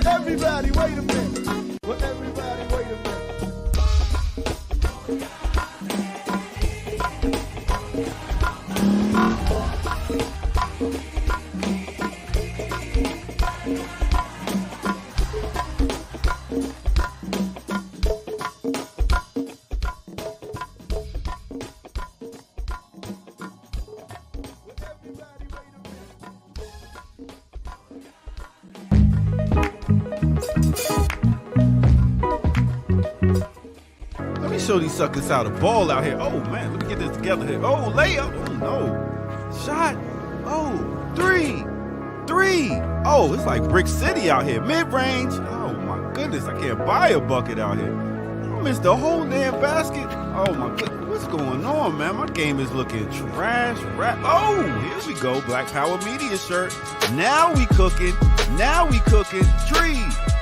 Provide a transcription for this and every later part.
Everybody, wait a minute. Well, everybody, wait a minute. Show these suckers how to ball out here. Oh man, let me get this together here. Oh, layup. Oh no. Shot. Oh, three. Oh, it's like Brick City out here. Mid-range. Oh my goodness, I can't buy a bucket out here. I missed the whole damn basket. Oh my goodness, what's going on, man? My game is looking trash. Oh, here we go. Black Power Media shirt. Now we cooking.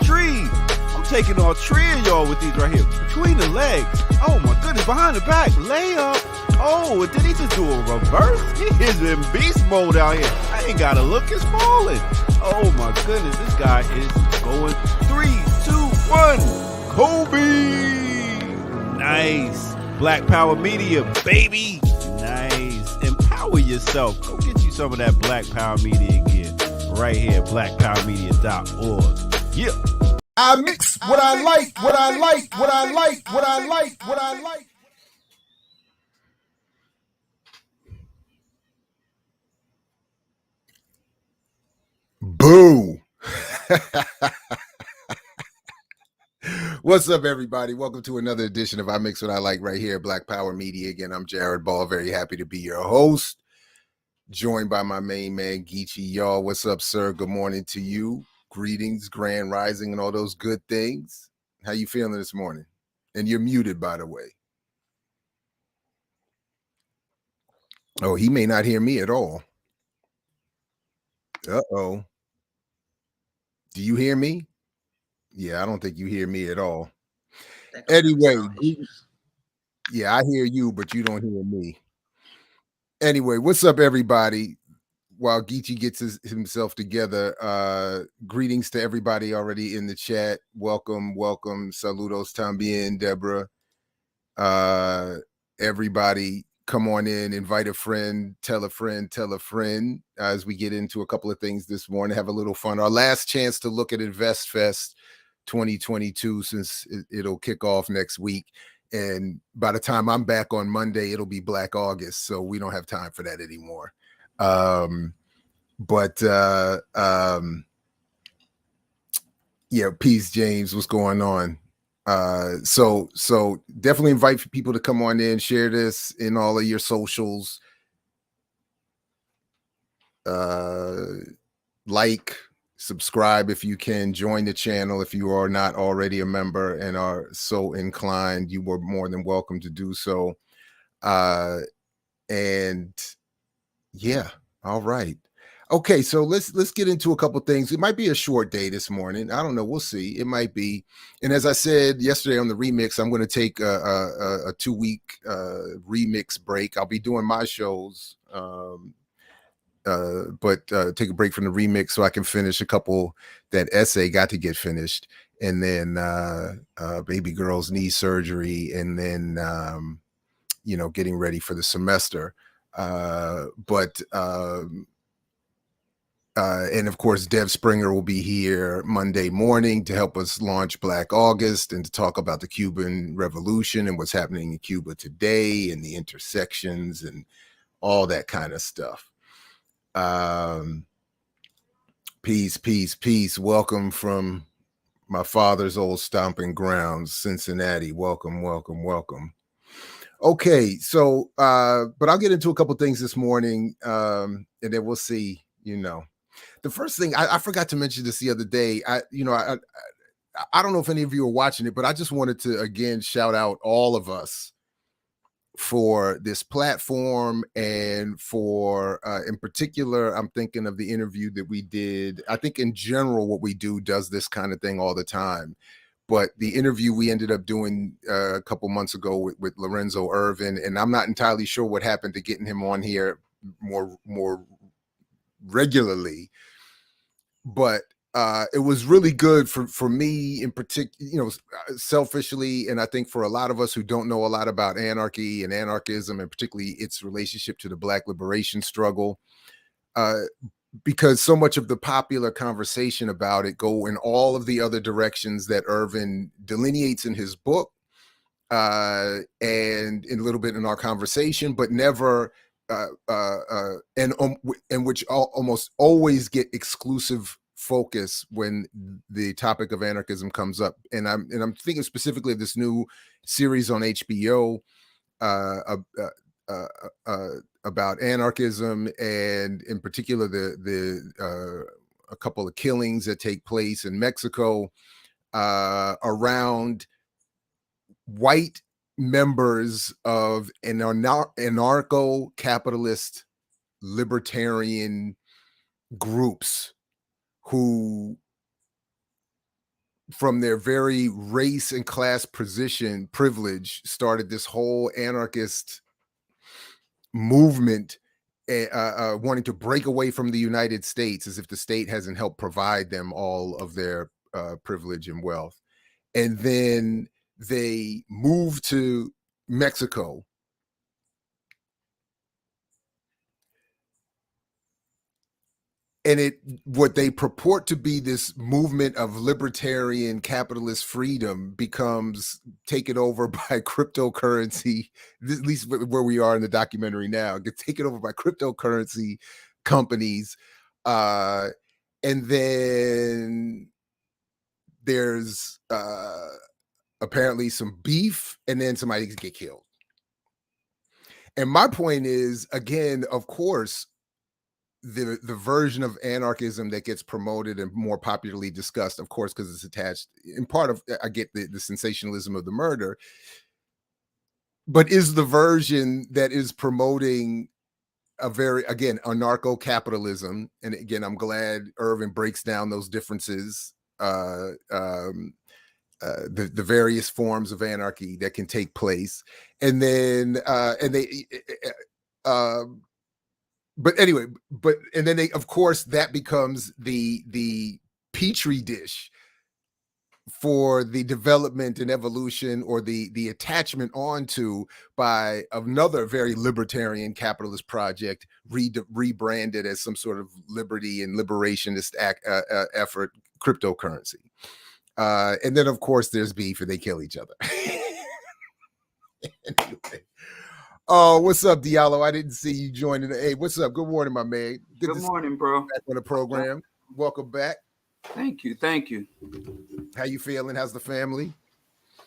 Tree. I'm taking all three of y'all with these right here. Between the legs. Oh my goodness, behind the back. Layup. Oh, and did he just do a reverse? He is in beast mode out here. I ain't gotta look, it's falling. Oh my goodness, this guy is going 3, 2, 1. Kobe. Nice. Black Power Media, baby. Nice. Empower yourself. Go get you some of that Black Power Media again. Right here, blackpowermedia.org. Yeah. I mix what I like, what I like, what I like, what I like, what I like. Boo. What's up, everybody? Welcome to another edition of I Mix What I Like right here, Black Power Media. Again, I'm Jared Ball. Very happy to be your host, joined by my main man, Geechee. Y'all, what's up, sir? Good morning to you. Greetings, grand rising, and all those good things. How you feeling this morning? And you're muted, by the way. Oh, he may not hear me at all. Uh-oh. Do you hear me? Yeah, I don't think you hear me at all. Anyway, yeah, I hear you, but you don't hear me. Anyway, what's up, everybody? While Geechee gets himself together, greetings to everybody already in the chat. Welcome. Saludos también, Deborah. Everybody, come on in, invite a friend, tell a friend, as we get into a couple of things this morning, have a little fun. Our last chance to look at InvestFest 2022, since it'll kick off next week. And by the time I'm back on Monday, it'll be Black August. So we don't have time for that anymore. Yeah, peace, James. What's going on? So definitely invite people to come on in, share this in all of your socials. Like, subscribe if you can, join the channel if you are not already a member and are so inclined. You were more than welcome to do so. And yeah, all right. Okay, so let's get into a couple things. It might be a short day this morning. I don't know. We'll see. It might be. And as I said yesterday on the remix, I'm going to take a 2-week remix break. I'll be doing my shows, but take a break from the remix so I can finish a couple that essay got to get finished, and then baby girl's knee surgery, and then getting ready for the semester. And of course, Dev Springer will be here Monday morning to help us launch Black August and to talk about the Cuban Revolution and what's happening in Cuba today and the intersections and all that kind of stuff. Peace. Welcome from my father's old stomping grounds, Cincinnati. Welcome. Okay, so but I'll get into a couple things this morning, and then we'll see. The first thing I forgot to mention this the other day. I don't know if any of you are watching it, but I just wanted to again shout out all of us for this platform, and for in particular, I'm thinking of the interview that we did. I think in general, what we do does this kind of thing all the time. But the interview we ended up doing a couple months ago with Lorenzo Ervin, and I'm not entirely sure what happened to getting him on here more regularly, but it was really good for me in particular, selfishly, and I think for a lot of us who don't know a lot about anarchy and anarchism, and particularly its relationship to the Black liberation struggle, because so much of the popular conversation about it go in all of the other directions that Ervin delineates in his book, and in a little bit in our conversation, but never and which almost always get exclusive focus when the topic of anarchism comes up. And I'm thinking specifically of this new series on HBO about anarchism, and in particular a couple of killings that take place in Mexico around white members of an anarcho-capitalist libertarian groups who, from their very race and class privilege, started this whole anarchist movement, wanting to break away from the United States, as if the state hasn't helped provide them all of their privilege and wealth. And then they moved to Mexico. And what they purport to be this movement of libertarian capitalist freedom becomes taken over by cryptocurrency, at least where we are in the documentary now, gets taken over by cryptocurrency companies. And then there's apparently some beef, and then somebody get killed. And my point is, again, of course, the version of anarchism that gets promoted and more popularly discussed, of course, because it's attached in part of, I get the sensationalism of the murder, but is the version that is promoting a very, again, anarcho-capitalism. And again, I'm glad Ervin breaks down those differences, the various forms of anarchy that can take place. And then, but anyway, and then of course, that becomes the petri dish for the development and evolution, or the attachment onto by another very libertarian capitalist project, rebranded as some sort of liberty and liberationist effort, cryptocurrency. And then of course there's beef and they kill each other. Anyway. Oh, what's up, Diallo? I didn't see you joining. Hey, what's up? Good morning, my man. Good morning, bro. Back on the program. Welcome back. Thank you. Thank you. How you feeling? How's the family?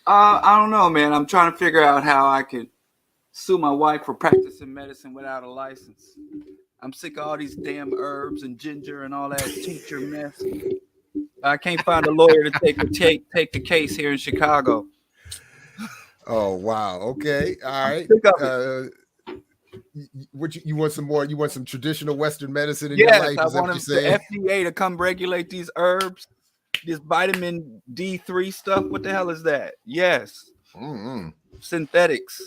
I don't know, man. I'm trying to figure out how I could sue my wife for practicing medicine without a license. I'm sick of all these damn herbs and ginger and all that tincture mess. I can't find a lawyer to take the case here in Chicago. Oh wow. Okay. All right. What you want some more? You want some traditional Western medicine in your life? Yes, I want the FDA to come regulate these herbs, this vitamin D3 stuff. What the hell is that? Yes. Synthetics.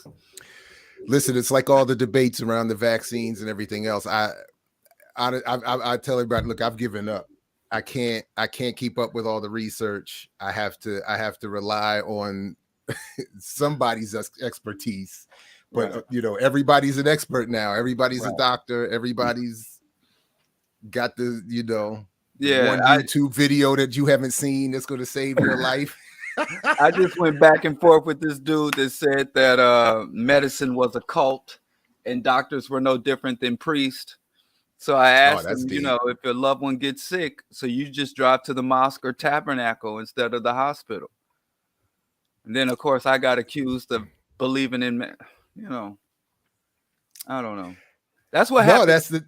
Listen, it's like all the debates around the vaccines and everything else. I tell everybody, look, I've given up. I can't keep up with all the research. I have to rely on somebody's expertise, but right. You know, everybody's an expert now. Everybody's right. A doctor. Everybody's got the, you know, one YouTube video that you haven't seen that's going to save your life. I just went back and forth with this dude that said that medicine was a cult and doctors were no different than priests. So I asked him, you know, if your loved one gets sick, so you just drive to the mosque or tabernacle instead of the hospital. And then, of course, I got accused of believing in, you know, I don't know. That's what happens. No, that's the,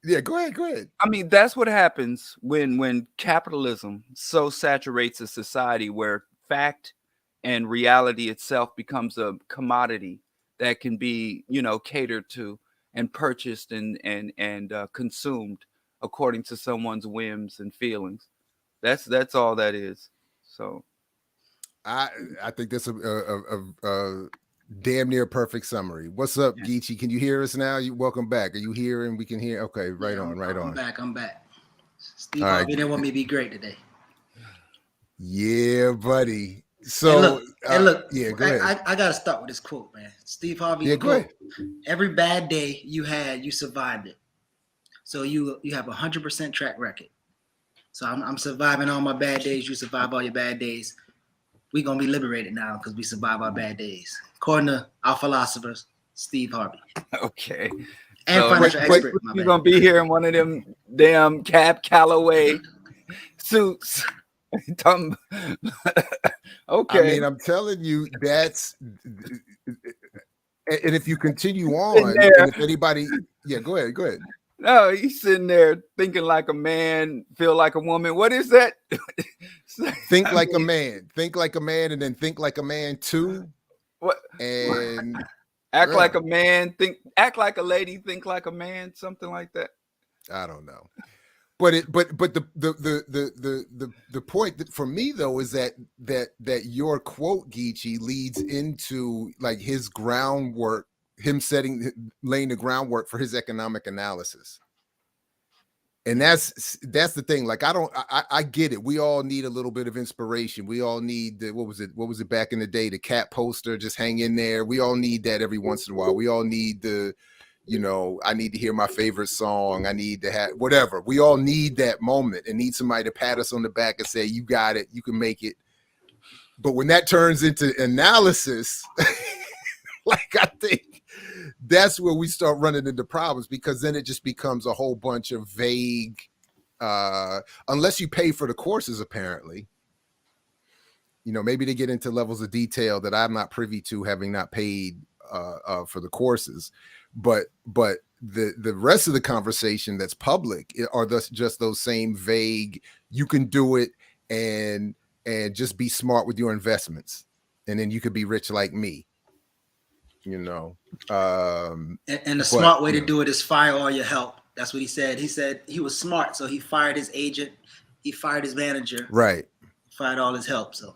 yeah, go ahead. I mean, that's what happens when capitalism so saturates a society where fact and reality itself becomes a commodity that can be, you know, catered to and purchased and consumed according to someone's whims and feelings. That's all that is. So. I think that's a damn near perfect summary. What's up, Geechee? Can you hear us now? Welcome back. Are you here and we can hear? Okay, right on. I'm back. Steve Harvey didn't want me to be great today. Yeah, buddy. So look, yeah, go ahead. I gotta start with this quote, man. Steve Harvey. Yeah, go ahead. Every bad day you had, you survived it. So you have 100% track record. So I'm surviving all my bad days. You survive all your bad days. We're going to be liberated now because we survive our bad days. According to our philosophers, Steve Harvey. Okay. And so, financial expert. You're going to be here in one of them damn Cap Calloway suits. Okay. I mean, I'm telling you, that's... And if you continue on, and if anybody... Yeah, go ahead. No, he's sitting there thinking like a man, feel like a woman. What is that? Think like a man, and then think like a man too. What? And act like a man, act like a lady, think like a man, something like that. I don't know. But the point for me though is that your quote, Geechee, leads into like his groundwork. Him laying the groundwork for his economic analysis. And that's the thing. Like, I get it. We all need a little bit of inspiration. We all need what was it back in the day? The cat poster, just hang in there. We all need that every once in a while. We all need I need to hear my favorite song. I need to have whatever. We all need that moment and need somebody to pat us on the back and say, you got it, you can make it. But when that turns into analysis, like, I think that's where we start running into problems, because then it just becomes a whole bunch of vague, unless you pay for the courses, apparently. Maybe they get into levels of detail that I'm not privy to, having not paid for the courses. But the rest of the conversation that's public are just those same vague, you can do it and just be smart with your investments, and then you could be rich like me. And the smart way to do it is fire all your help. That's what he said. He said he was smart, so he fired his agent, he fired his manager, right? Fired all his help. So,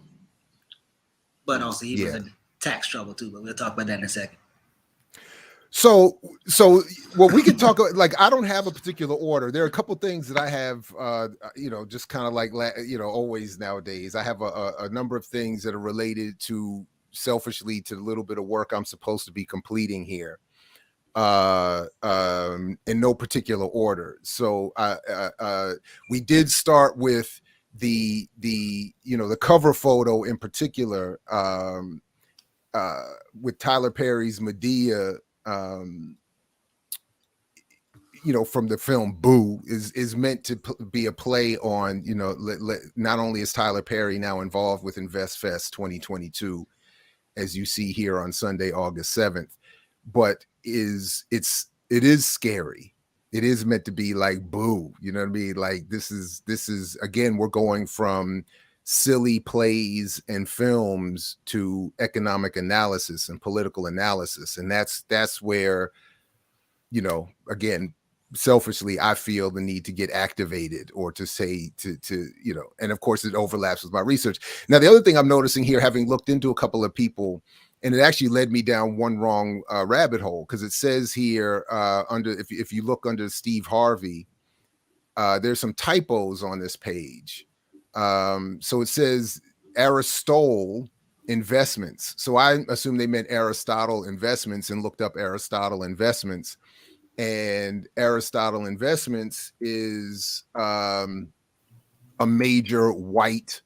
but also he was in tax trouble too. But we'll talk about that in a second. So well, we can talk, like, I don't have a particular order. There are a couple things that I have, just kind of like, always nowadays. I have a number of things that are related to, selfishly, to the little bit of work I'm supposed to be completing here, in no particular order. So we did start with the cover photo in particular, with Tyler Perry's Madea, from the film Boo, is meant to be a play on, not only is Tyler Perry now involved with InvestFest 2022, as you see here on Sunday, August 7th, but it is scary. It is meant to be like Boo, you know what I mean? Like, this is again, we're going from silly plays and films to economic analysis and political analysis. And that's where, again, selfishly, I feel the need to get activated, or to say and of course it overlaps with my research. Now, the other thing I'm noticing here, having looked into a couple of people, and it actually led me down one wrong rabbit hole, because it says here if you look under Steve Harvey, there's some typos on this page. So it says Aristotle Investments. So I assume they meant Aristotle Investments, and looked up Aristotle Investments. And Aristotle Investments is a major white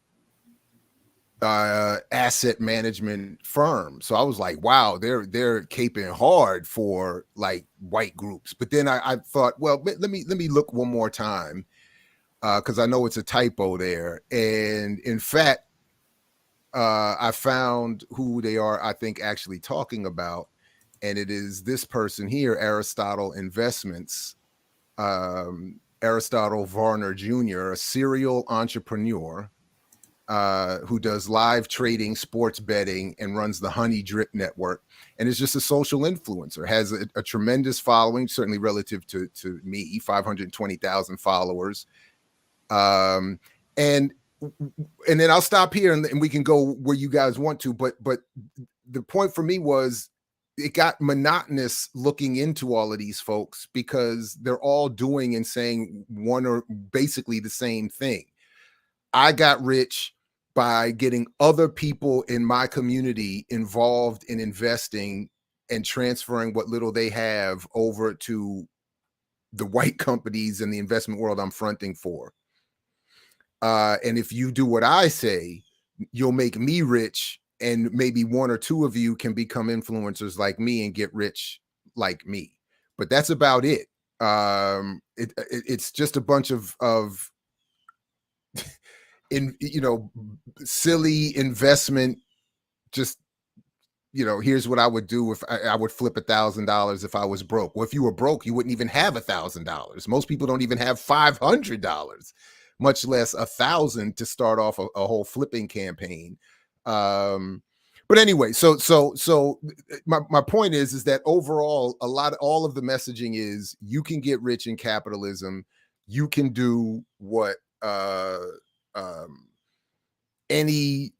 asset management firm. So I was like, wow, they're caping hard for, like, white groups. But then I thought, well, let me look one more time, because I know it's a typo there. And in fact, I found who they are, I think, actually talking about. And it is this person here, Aristotle Investments, Aristotle Varner Jr., a serial entrepreneur who does live trading, sports betting, and runs the Honey Drip Network, and is just a social influencer, has a tremendous following, certainly relative to me, 520,000 followers. And then I'll stop here, and we can go where you guys want to. But the point for me was, it got monotonous looking into all of these folks, because they're all doing and saying one or basically the same thing. I got rich by getting other people in my community involved in investing and transferring what little they have over to the white companies and the investment world I'm fronting for. And if you do what I say, you'll make me rich, and maybe one or two of you can become influencers like me and get rich like me. But that's about it. It's just a bunch of silly investment. Just, here's what I would do if I would flip $1,000 if I was broke. Well, if you were broke, you wouldn't even have $1,000. Most people don't even have $500, much less $1,000 to start off a whole flipping campaign. But anyway, so my point is that overall, all of the messaging is, you can get rich in capitalism. You can do what any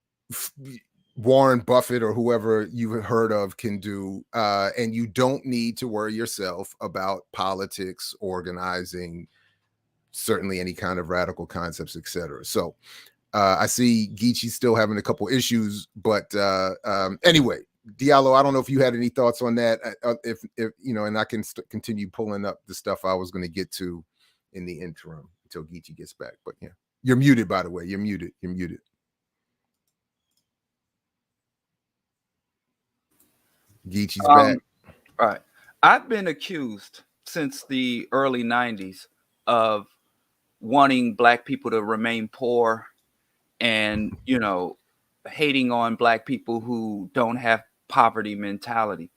Warren Buffett or whoever you've heard of can do, and you don't need to worry yourself about politics, organizing, certainly any kind of radical concepts, etc. So I see Geechee still having a couple issues, but anyway, Diallo, I don't know if you had any thoughts on that. If you know, and I can continue pulling up the stuff I was going to get to in the interim until Geechee gets back. But yeah, you're muted, by the way. You're muted. You're muted. Geechee's back. All right. I've been accused since the early 90s of wanting Black people to remain poor and, you know, hating on Black people who don't have poverty mentality.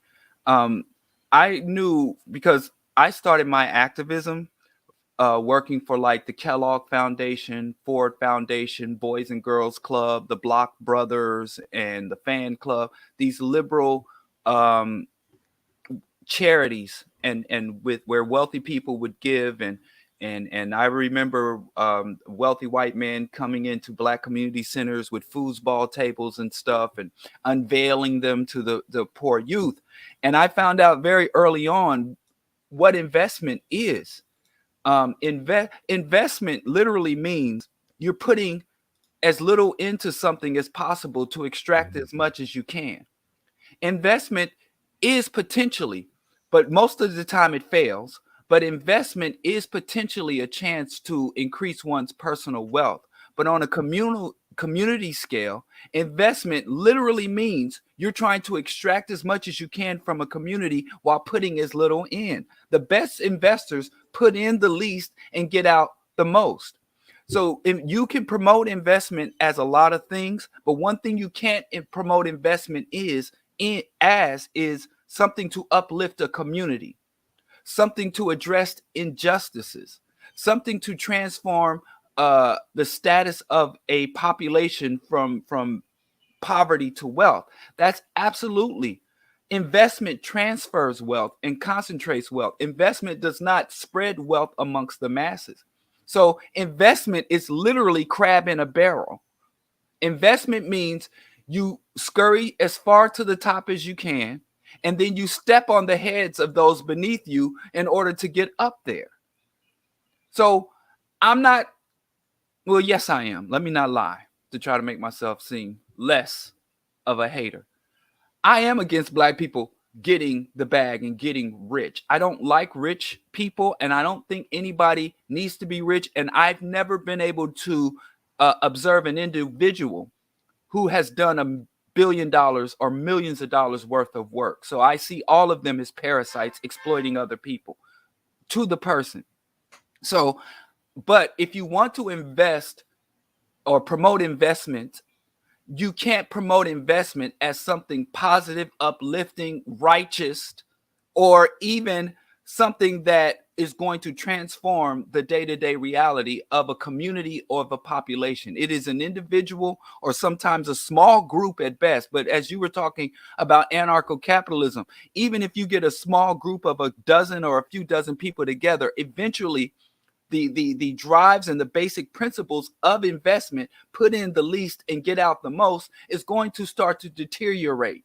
I knew, because I started my activism working for like the Kellogg Foundation, Ford Foundation, Boys and Girls Club, the Block Brothers, and the Fan Club, these liberal charities, and with where wealthy people would give, and I remember wealthy white men coming into Black community centers with foosball tables and stuff and unveiling them to the poor youth. And I found out very early on what investment is. Investment literally means you're putting as little into something as possible to extract as much as you can. Investment is potentially, but most of the time it fails, but investment is potentially a chance to increase one's personal wealth. But on a community scale, investment literally means you're trying to extract as much as you can from a community while putting as little in. The best investors put in the least and get out the most. So if you can promote investment as a lot of things, but one thing you can't promote investment is something to uplift a community, something to address injustices, something to transform the status of a population from poverty to wealth. That's absolutely. Investment transfers wealth and concentrates wealth. Investment does not spread wealth amongst the masses. So investment is literally crab in a barrel. Investment means you scurry as far to the top as you can, and then you step on the heads of those beneath you in order to get up there. So I'm not, well, yes, I am. Let me not lie to try to make myself seem less of a hater. I am against Black people getting the bag and getting rich. I don't like rich people, and I don't think anybody needs to be rich. And I've never been able to observe an individual who has done $1 billion or millions of dollars worth of work. So I see all of them as parasites exploiting other people to the person. So, but if you want to invest or promote investment, you can't promote investment as something positive, uplifting, righteous, or even something that is going to transform the day-to-day reality of a community or of a population. It is an individual or sometimes a small group at best. But as you were talking about anarcho-capitalism, even if you get a small group of a dozen or a few dozen people together, eventually the drives and the basic principles of investment, put in the least and get out the most, is going to start to deteriorate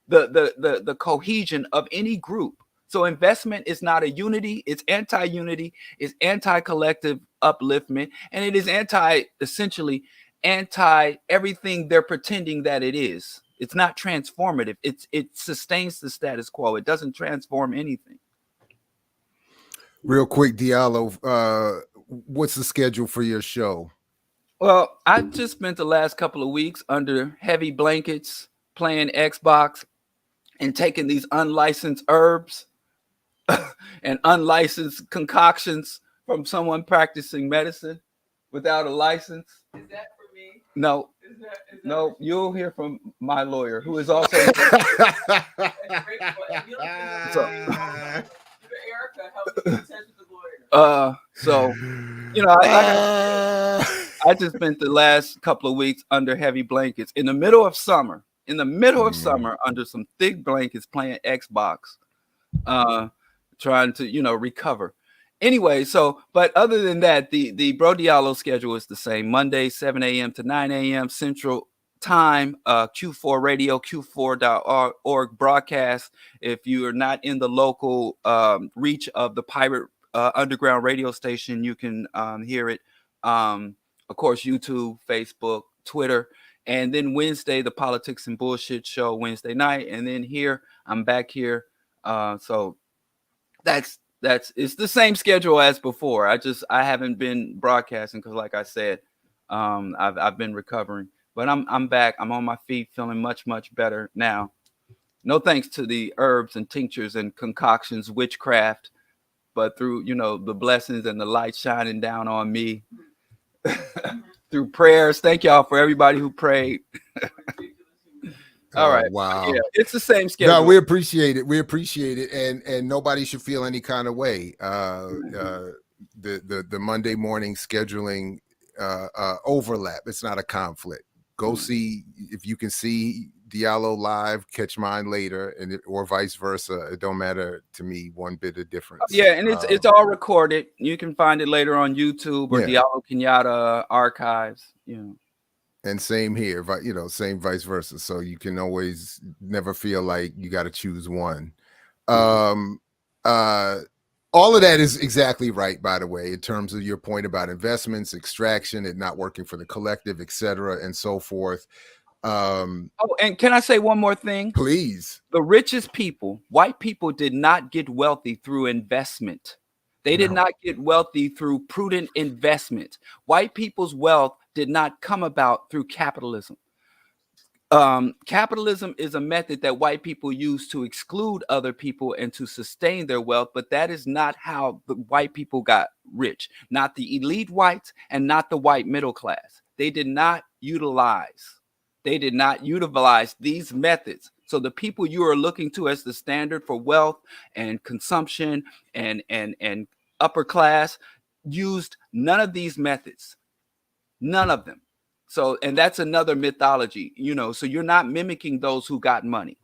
the cohesion of any group. So investment is not a unity, it's anti-unity, it's anti-collective upliftment, and it is essentially anti everything they're pretending that it is. It's not transformative. It sustains the status quo. It doesn't transform anything. Real quick, Diallo, what's the schedule for your show? Well, I just spent the last couple of weeks under heavy blankets playing Xbox and taking these unlicensed herbs and unlicensed concoctions from someone practicing medicine without a license. Is that for me? No. Is that No, you'll hear from my lawyer, who is also Erica helped me in touch with the lawyer. So, you know, I just spent the last couple of weeks under heavy blankets in the middle of summer. Under some thick blankets playing Xbox, trying to, you know, recover. Anyway, so, but other than that, the Bro Diallo schedule is the same. Monday, 7 a.m. to 9 a.m. Central Time, Q4 Radio, Q4.org broadcast. If you are not in the local reach of the pirate underground radio station. You can hear it. Of course, YouTube, Facebook, Twitter. And then Wednesday, the Politics and Bullshit show Wednesday night. And then here, I'm back here. So it's the same schedule as before. I haven't been broadcasting because, like I said, I've been recovering. But I'm back. I'm on my feet, feeling much, much better now. No thanks to the herbs and tinctures and concoctions, witchcraft, but through, the blessings and the light shining down on me through prayers. Thank y'all for everybody who prayed. All right. Wow. Yeah, it's the same schedule. No, we appreciate it. We appreciate it. And nobody should feel any kind of way. The Monday morning scheduling overlap. It's not a conflict. Go see, if you can see Diallo live, catch mine later, or vice versa. It don't matter to me one bit of difference. Yeah, and it's all recorded. You can find it later on YouTube or Diallo Kenyatta archives. And same here, same vice versa. So you can always never feel like you got to choose one. All of that is exactly right, by the way, in terms of your point about investments, extraction, and not working for the collective, et cetera, and so forth. And can I say one more thing? Please. The richest people, white people, did not get wealthy through investment. They did not get wealthy through prudent investment. White people's wealth did not come about through capitalism. Capitalism is a method that white people use to exclude other people and to sustain their wealth, but that is not how the white people got rich. Not the elite whites and not the white middle class. They did not utilize these methods. So the people you are looking to as the standard for wealth and consumption and upper class used none of these methods. None of them. So, and that's another mythology, so you're not mimicking those who got money,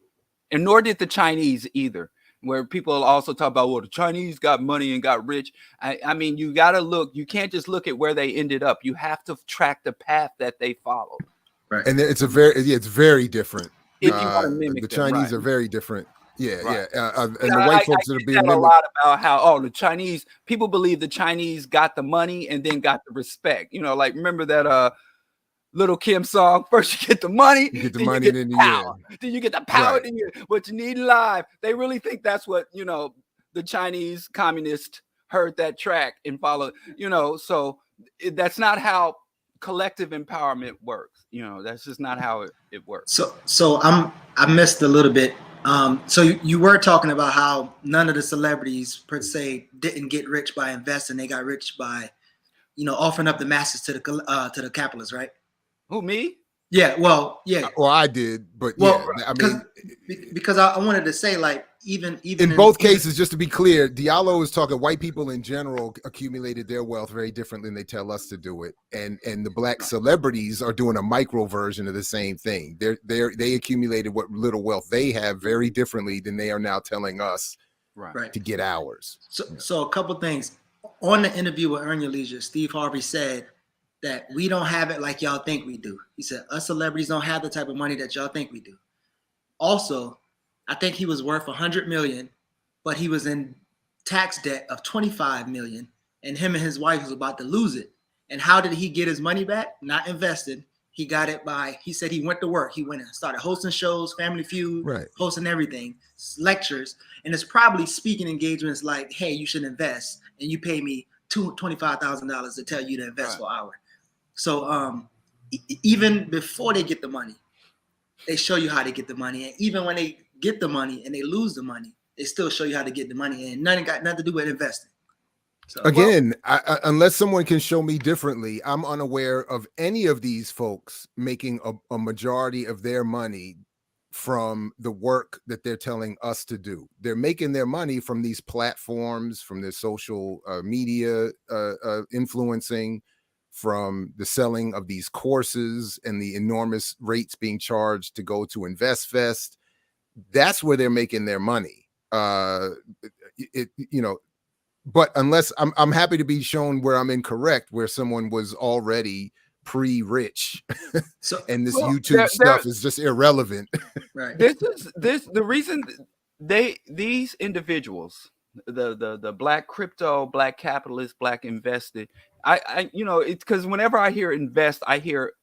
and nor did the Chinese either, where people also talk about, well, the Chinese got money and got rich. I mean, you got to look, you can't just look at where they ended up. You have to track the path that they followed. Right. And it's very different. If you want to mimic the Chinese them, are very different. Yeah. Right. And the white folks that are being a lot about how, the Chinese, people believe the Chinese got the money and then got the respect. Like, remember that, Little Kim song, first you get the money, you get the money, and then the power. Then you get the power, right. Then you get what you need in life. They really think that's what, the Chinese communists heard that track and followed, so that's not how collective empowerment works. That's just not how it works. So I missed a little bit. So you were talking about how none of the celebrities per se didn't get rich by investing. They got rich by, offering up the masses to the capitalists, right? Who, me? Yeah, well, yeah. Well, I did, but because I wanted to say, like, even in both cases, just to be clear, Diallo is talking white people in general accumulated their wealth very differently than they tell us to do it, and the black celebrities are doing a micro version of the same thing. They accumulated what little wealth they have very differently than they are now telling us to get ours. So a couple things on the interview with Earn Your Leisure, Steve Harvey said that we don't have it like y'all think we do. He said, us celebrities don't have the type of money that y'all think we do. Also, I think he was worth 100 million, but he was in tax debt of 25 million, and him and his wife was about to lose it. And how did he get his money back? Not invested. He got it he said he went to work. He went and started hosting shows, Family Feud, hosting everything, lectures. And it's probably speaking engagements like, hey, you should invest, and you pay me $25,000 to tell you to invest for an hour. So even before they get the money, they show you how to get the money. And even when they get the money and they lose the money, they still show you how to get the money. And nothing got nothing to do with investing. So, again, unless someone can show me differently, I'm unaware of any of these folks making a majority of their money from the work that they're telling us to do. They're making their money from these platforms, from their social media influencing, from the selling of these courses and the enormous rates being charged to go to InvestFest. That's where they're making their money. But unless I'm happy to be shown where I'm incorrect, where someone was already pre-rich and this YouTube stuff is just irrelevant. Right. The reason these individuals the black crypto, black capitalist, black invested. I you know, it's because whenever I hear invest, I hear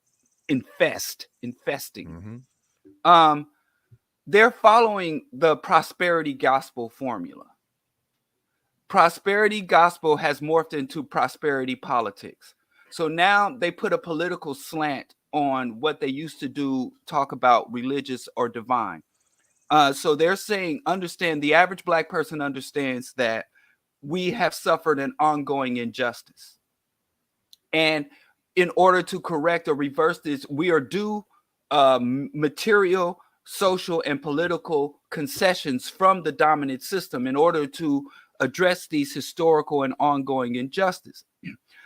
investing. They're following the prosperity gospel formula. Prosperity gospel has morphed into prosperity politics. So now they put a political slant on what they used to do, talk about religious or divine. So they're saying, understand, the average black person understands that we have suffered an ongoing injustice. And in order to correct or reverse this, we are due material, social, and political concessions from the dominant system in order to address these historical and ongoing injustice.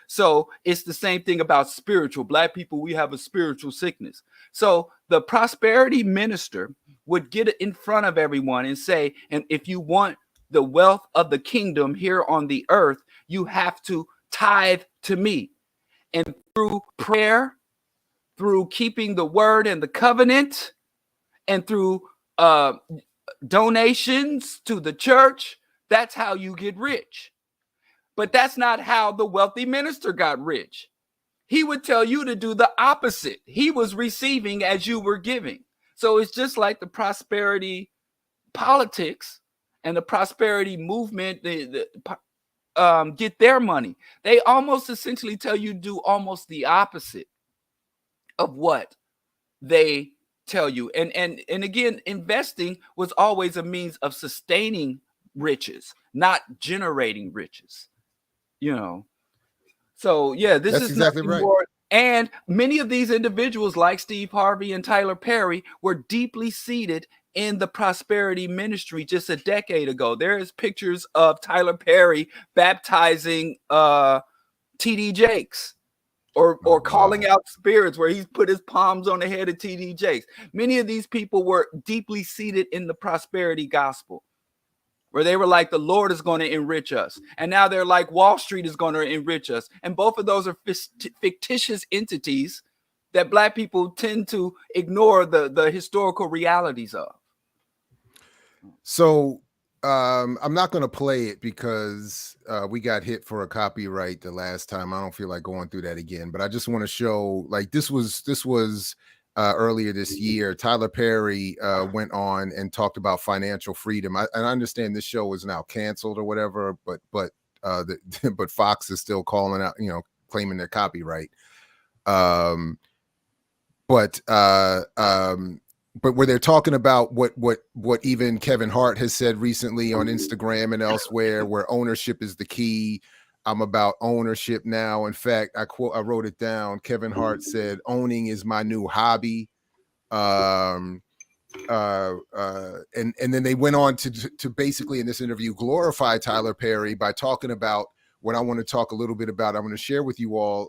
So it's the same thing about spiritual. Black people, we have a spiritual sickness. So the prosperity minister would get in front of everyone and say, and if you want the wealth of the kingdom here on the earth, you have to tithe to me. And through prayer, through keeping the word and the covenant, and through donations to the church, that's how you get rich. But that's not how the wealthy minister got rich. He would tell you to do the opposite. He was receiving as you were giving. So it's just like the prosperity politics and the prosperity movement, get their money. They almost essentially tell you to do almost the opposite of what they tell you. And again, investing was always a means of sustaining riches, not generating riches, you know. So yeah, this That's is exactly right. More. And many of these individuals like Steve Harvey and Tyler Perry were deeply seated in the prosperity ministry just a decade ago. There is pictures of Tyler Perry baptizing TD Jakes or calling out spirits, where he's put his palms on the head of TD Jakes. Many of these people were deeply seated in the prosperity gospel, where they were like, the Lord is going to enrich us. And now they're like, Wall Street is going to enrich us. And both of those are fictitious entities that Black people tend to ignore the historical realities of. So I'm not going to play it because we got hit for a copyright the last time. I don't feel like going through that again, but I just want to show, like, this was earlier this year. Tyler Perry went on and talked about financial freedom. I understand this show is now canceled or whatever, but but Fox is still calling out, claiming their copyright. But where they're talking about what even Kevin Hart has said recently on Instagram and elsewhere, where ownership is the key. I'm about ownership now. In fact, I wrote it down. Kevin Hart said, "Owning is my new hobby." And then they went on to basically in this interview glorify Tyler Perry by talking about what I want to talk a little bit about. I'm going to share with you all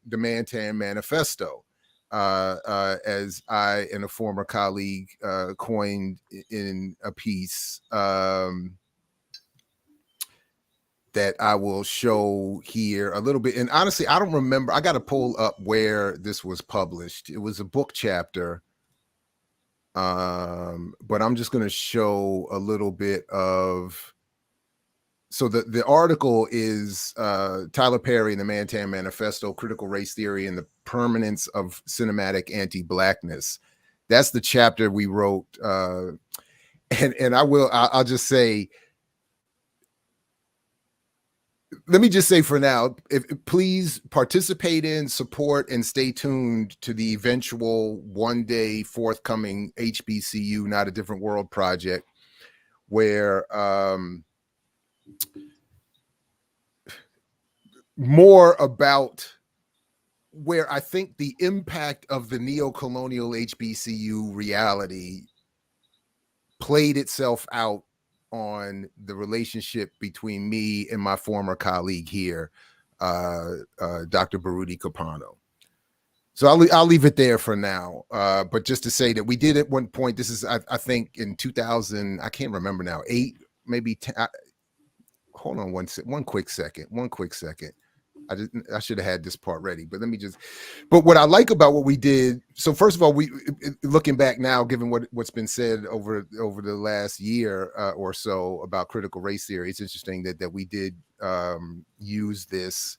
the Mantan Manifesto. As I and a former colleague coined in a piece that I will show here a little bit. And honestly, I don't remember. I got to pull up where this was published. It was a book chapter. But I'm just going to show a little bit of. So the article is Tyler Perry and the Mantan Manifesto, Critical Race Theory and the Permanence of Cinematic Anti-Blackness. That's the chapter we wrote. And I'll just say, let me just say for now, please participate in, support, and stay tuned to the eventual one-day forthcoming HBCU, Not a Different World project, where more about where I think the impact of the neo-colonial HBCU reality played itself out on the relationship between me and my former colleague here, Dr. Baruti Capano. So I'll leave it there for now. But just to say that we did at one point, this is, I think in 2000, I can't remember now, 8, maybe 10. Hold on one quick second. I should have had this part ready, but but what I like about what we did. So first of all, we looking back now, given what's been said over the last year or so about critical race theory, it's interesting that we did use this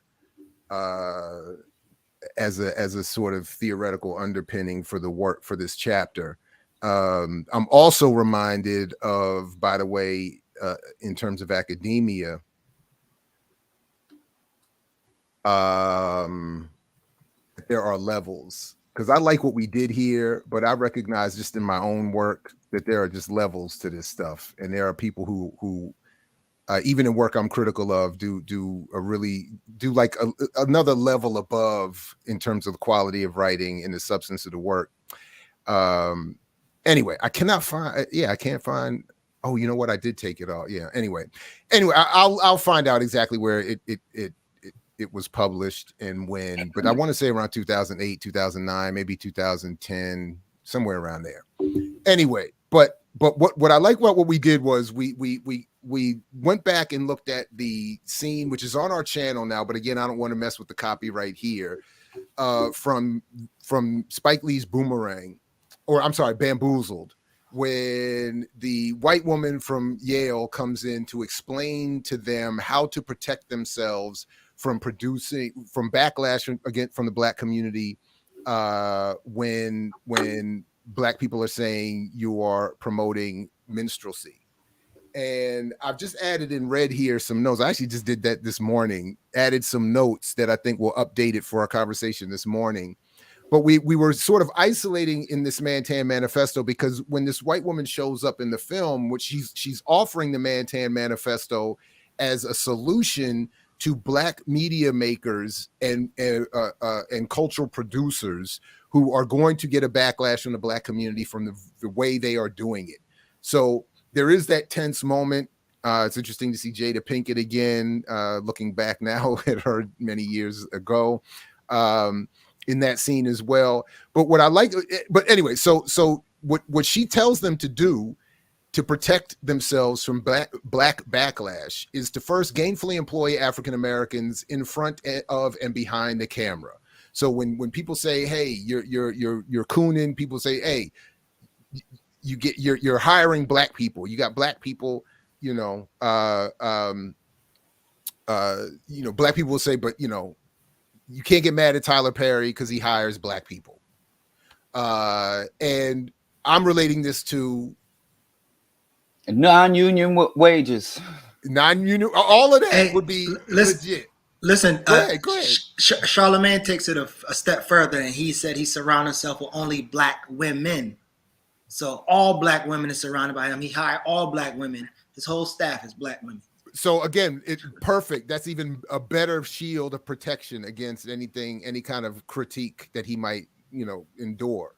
as a sort of theoretical underpinning for the work for this chapter. I'm also reminded of, by the way, in terms of academia, there are levels, because I like what we did here, but I recognize just in my own work that there are just levels to this stuff, and there are people who even in work I'm critical of do like another level above in terms of the quality of writing and the substance of the work. Anyway, I can't find. Oh, you know what? I did take it all. Yeah. Anyway, I'll find out exactly where it was published and when, but I want to say around 2008, 2009, maybe 2010, somewhere around there. Anyway, but what I like about what we did was we went back and looked at the scene, which is on our channel now, but again, I don't want to mess with the copyright here, from Spike Lee's Boomerang, or I'm sorry, Bamboozled, when the white woman from Yale comes in to explain to them how to protect themselves from backlash from the Black community when Black people are saying you are promoting minstrelsy. And I've just added in red here some notes. I actually just did that this morning, added some notes that I think will update it for our conversation this morning. But we were sort of isolating in this Mantan Manifesto, because when this white woman shows up in the film, which she's offering the Mantan Manifesto as a solution to Black media makers and cultural producers who are going to get a backlash from the Black community from the way they are doing it. So there is that tense moment. It's interesting to see Jada Pinkett again, looking back now at her many years ago. In that scene as well. But what I like, but anyway, so what she tells them to do to protect themselves from black backlash is to first gainfully employ African Americans in front of and behind the camera. So when people say, "Hey, you're cooning," people say, "Hey, you're hiring Black people. You got Black people." Black people will say, "But you can't get mad at Tyler Perry because he hires Black people." And I'm relating this to non-union wages. Non-union, all of that would be legit. Listen, go ahead. Charlemagne takes it a step further, and he said he surrounded himself with only Black women. So all Black women are surrounded by him. He hired all Black women. His whole staff is Black women. So again, it's perfect. That's even a better shield of protection against any kind of critique that he might, endure.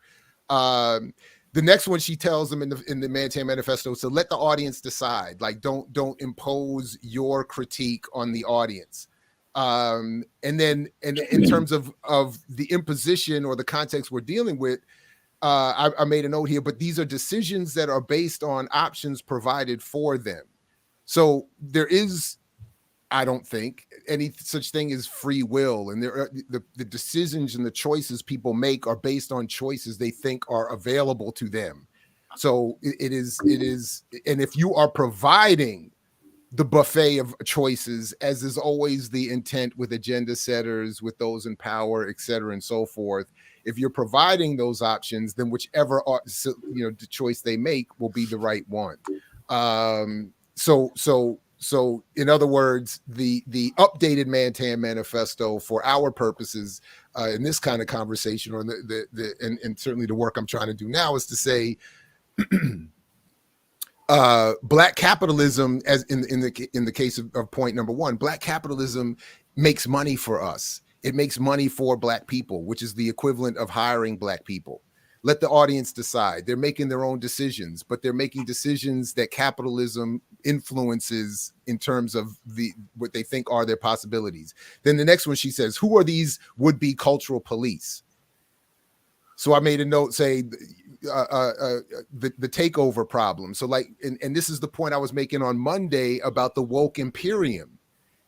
The next one, she tells them in the Mantan Manifesto, so let the audience decide. Like, don't impose your critique on the audience. And then, in terms of the imposition or the context we're dealing with, I made a note here, but these are decisions that are based on options provided for them. So there is, I don't think, any such thing as free will, and there are, the decisions and the choices people make are based on choices they think are available to them. So it is, and if you are providing the buffet of choices, as is always the intent with agenda setters, with those in power, et cetera, and so forth, if you're providing those options, then whichever the choice they make will be the right one. So in other words, the updated Mantan Manifesto for our purposes in this kind of conversation, or and certainly the work I'm trying to do now, is to say Black capitalism, as in the case of point number one, Black capitalism makes money for us. It makes money for Black people, which is the equivalent of hiring Black people. Let the audience decide. They're making their own decisions, but they're making decisions that capitalism influences in terms of what they think are their possibilities. Then the next one, she says, who are these would-be cultural police? So I made a note, say the takeover problem. So and this is the point I was making on Monday about the woke imperium,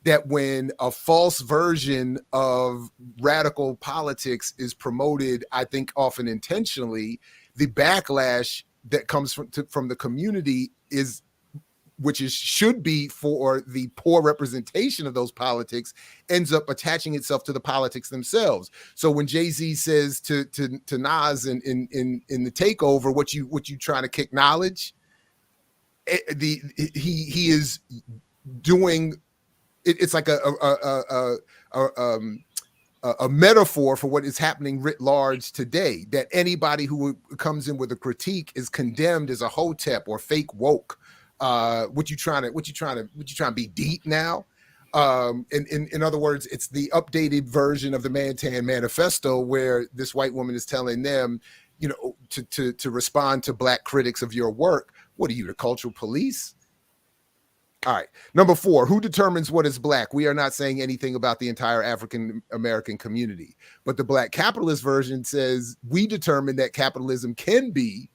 that when a false version of radical politics is promoted, I think often intentionally, the backlash that comes from the community should be for the poor representation of those politics, ends up attaching itself to the politics themselves. So when Jay-Z says to Nas in the Takeover, what you trying to kick knowledge, he is doing it, it's like a metaphor for what is happening writ large today, that anybody who comes in with a critique is condemned as a hotep or fake woke. What you trying to be deep now? In other words, it's the updated version of the Mantan Manifesto, where this white woman is telling them, to respond to Black critics of your work. What are you, the cultural police? All right. Number 4, who determines what is Black? We are not saying anything about the entire African American community, but the Black capitalist version says we determine that capitalism can be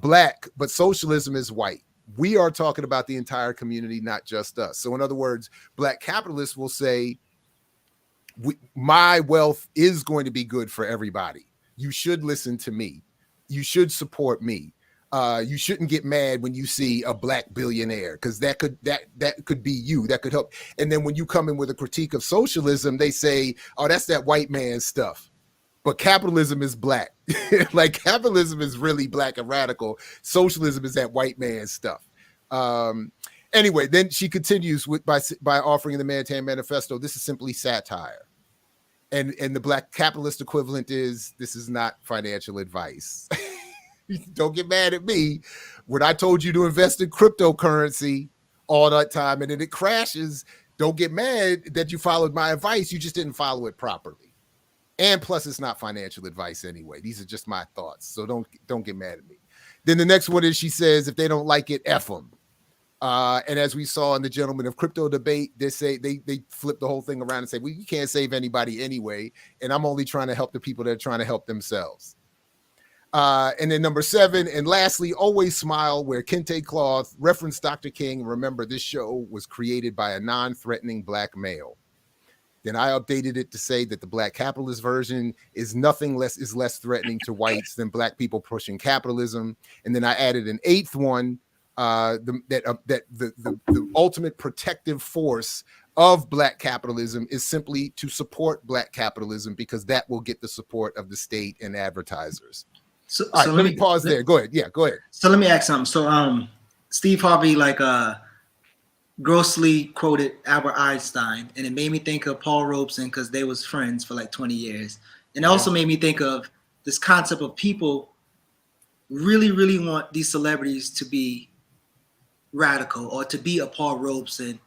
Black, but socialism is white. We are talking about the entire community, not just us. So in other words, Black capitalists will say, my wealth is going to be good for everybody. You should listen to me. You should support me. You shouldn't get mad when you see a Black billionaire, because that could be you. That could help. And then when you come in with a critique of socialism, they say, oh, that's that white man stuff. But capitalism is Black. Like capitalism is really Black and radical. Socialism is that white man stuff. Anyway, then she continues by offering in the Mantan Manifesto, this is simply satire. And the Black capitalist equivalent is, this is not financial advice. Don't get mad at me when I told you to invest in cryptocurrency all that time and then it crashes. Don't get mad that you followed my advice. You just didn't follow it properly. And plus, it's not financial advice anyway. These are just my thoughts. So don't get mad at me. Then the next one is, she says, if they don't like it, F them. And as we saw in the Gentlemen of Crypto debate, they say they flip the whole thing around and say, well, you can't save anybody anyway. And I'm only trying to help the people that are trying to help themselves. And then number 7, and lastly, always smile, wear kente cloth, reference Dr. King. Remember, this show was created by a non-threatening Black male. Then I updated it to say that the Black capitalist version is less threatening to whites than Black people pushing capitalism. And then I added an 8th one, the ultimate protective force of Black capitalism is simply to support Black capitalism, because that will get the support of the state and advertisers. So let me pause there. Go ahead. Yeah, go ahead. So let me ask something. So Steve Harvey grossly quoted Albert Einstein, and it made me think of Paul Robeson, because they was friends for like 20 years. And it also made me think of this concept of people really, really want these celebrities to be radical, or to be a Paul Robeson,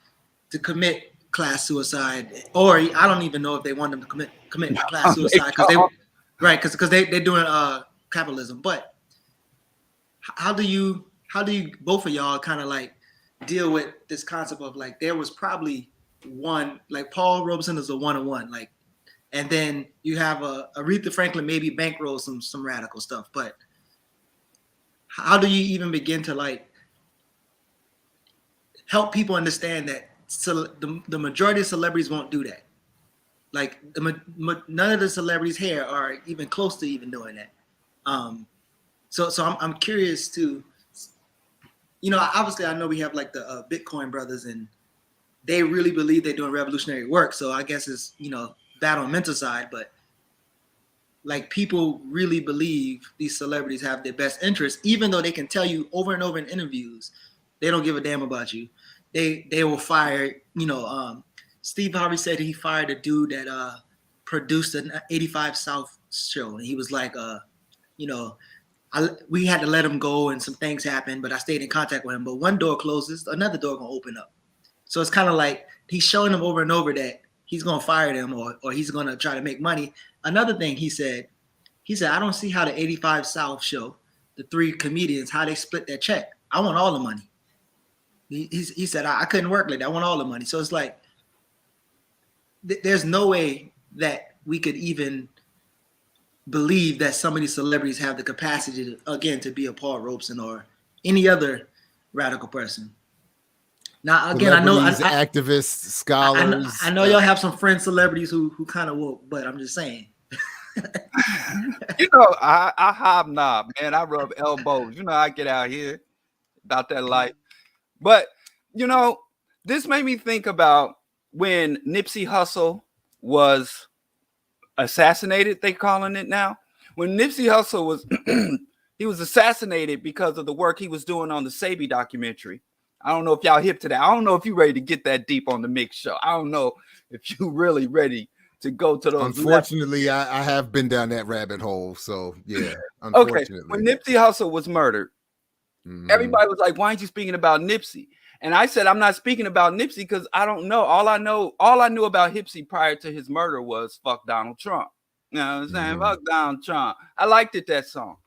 to commit class suicide, or I don't even know if they want them to commit class suicide, because they're doing capitalism. But how do you both of y'all kind of like deal with this concept of like, there was probably one, like Paul Robeson is a one-on-one, like, and then you have Aretha Franklin maybe bankroll some radical stuff, but how do you even begin to like help people understand that the majority of celebrities won't do that? Like none of the celebrities here are even close to even doing that. So I'm curious to, obviously I know we have like the Bitcoin brothers, and they really believe they're doing revolutionary work. So I guess it's, that on mental side, but like people really believe these celebrities have their best interests, even though they can tell you over and over in interviews, they don't give a damn about you. They will fire, Steve Harvey said he fired a dude that produced an 85 South show. And he was like, we had to let him go and some things happened, but I stayed in contact with him. But one door closes, another door gonna open up. So it's kind of like he's showing them over and over that he's gonna fire them or he's gonna try to make money. Another thing he said, I don't see how the 85 South show, the 3 comedians, how they split their check. I want all the money. He said, I couldn't work like that. I want all the money. So it's like, there's no way that we could even believe that some of these celebrities have the capacity to be a Paul Robeson or any other radical person. Now again, I know activists, scholars. I know y'all have some friends, celebrities who kind of woke, but I'm just saying. You know, I hobnob, man. I rub elbows. You know, I get out here about that life. But you know, this made me think about when Nipsey Hussle was assassinated. They calling it now. When Nipsey Hussle was he was assassinated because of the work he was doing on the Sabi documentary. I don't know if y'all hip to that. I don't know if you're ready to get that deep on the mix show. I don't know if you really ready to go to those. Unfortunately, I have been down that rabbit hole. So yeah. Unfortunately. Okay. When Nipsey Hussle was murdered, everybody was like, "Why aren't you speaking about Nipsey?" And I said, "I'm not speaking about Nipsey because I don't know. All I knew about Nipsey prior to his murder was fuck Donald Trump. You know what I'm saying? Fuck Donald Trump. I liked that song,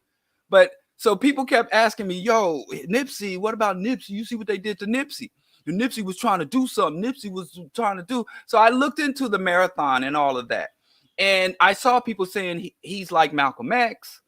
but." So people kept asking me, yo, Nipsey, what about Nipsey? You see what they did to Nipsey? And Nipsey was trying to do something. Nipsey was trying to do. So I looked into the marathon and all of that. And I saw people saying he's like Malcolm X.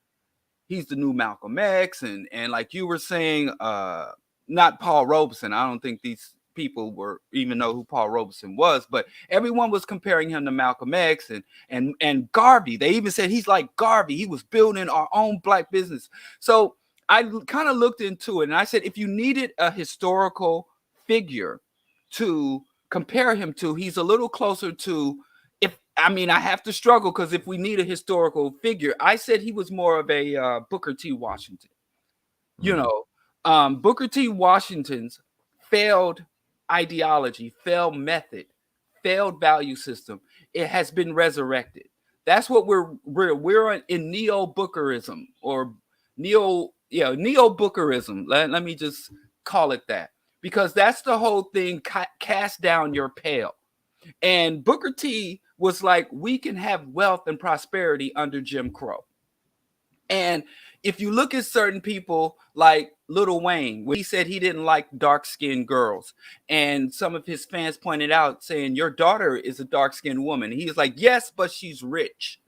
He's the new Malcolm X. And like you were saying, not Paul Robeson. I don't think these people even know who Paul Robeson was, but everyone was comparing him to Malcolm X and Garvey. They even said he's like Garvey. He was building our own black business. So I kind of looked into it and I said, if you needed a historical figure to compare him to, he's a little closer to, I have to struggle because if we need a historical figure, I said he was more of a Booker T. Washington. You know, Booker T. Washington's failed ideology, failed method, failed value system, it has been resurrected. That's what we're in neo-Bookerism or neo-Bookerism. Let me just call it that, because that's the whole thing. Cast down your pale. And Booker T was like, we can have wealth and prosperity under Jim Crow. And if you look at certain people like Lil Wayne, he said he didn't like dark-skinned girls. And some of his fans pointed out saying, your daughter is a dark-skinned woman. And he's like, yes, but she's rich.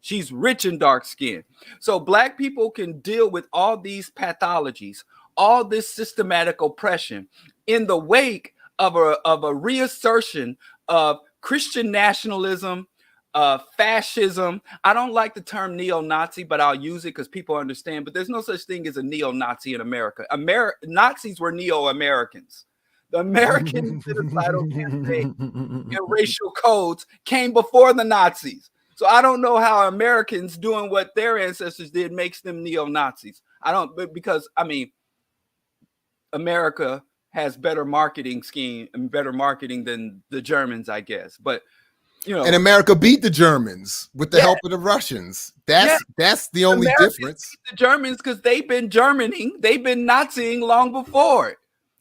She's rich and dark-skinned. So black people can deal with all these pathologies, all this systematic oppression in the wake of a reassertion of Christian nationalism, fascism. I don't like the term neo-Nazi, but I'll use it because people understand. But there's no such thing as a neo-Nazi in America. Nazis were neo-Americans. The American genocidal campaign and racial codes came before the Nazis. So I don't know how Americans doing what their ancestors did makes them neo-Nazis. Because America has better marketing scheme and better marketing than the Germans, I guess. But and America beat the Germans with the help of the Russians. That's the only difference. Beat the Germans because they've been Germaning, they've been Naziing long before it.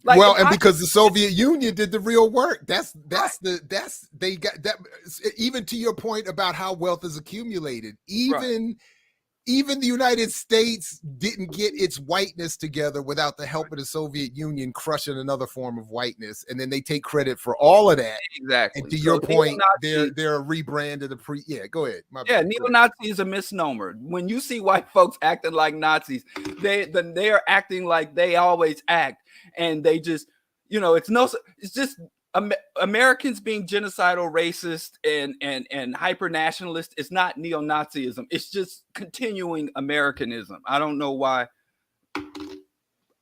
And because the Soviet Union did the real work. They got that. Even to your point about how wealth is accumulated, even the United States didn't get its whiteness together without the help of the Soviet Union crushing another form of whiteness. And then they take credit for all of that. Exactly. And to your point, they're rebranded. Go ahead. Neo-Nazi is a misnomer. When you see white folks acting like Nazis, they're acting like they always act. And they just, it's just Americans being genocidal, racist, and hyper-nationalist is not neo-Nazism. It's just continuing Americanism. I don't know why.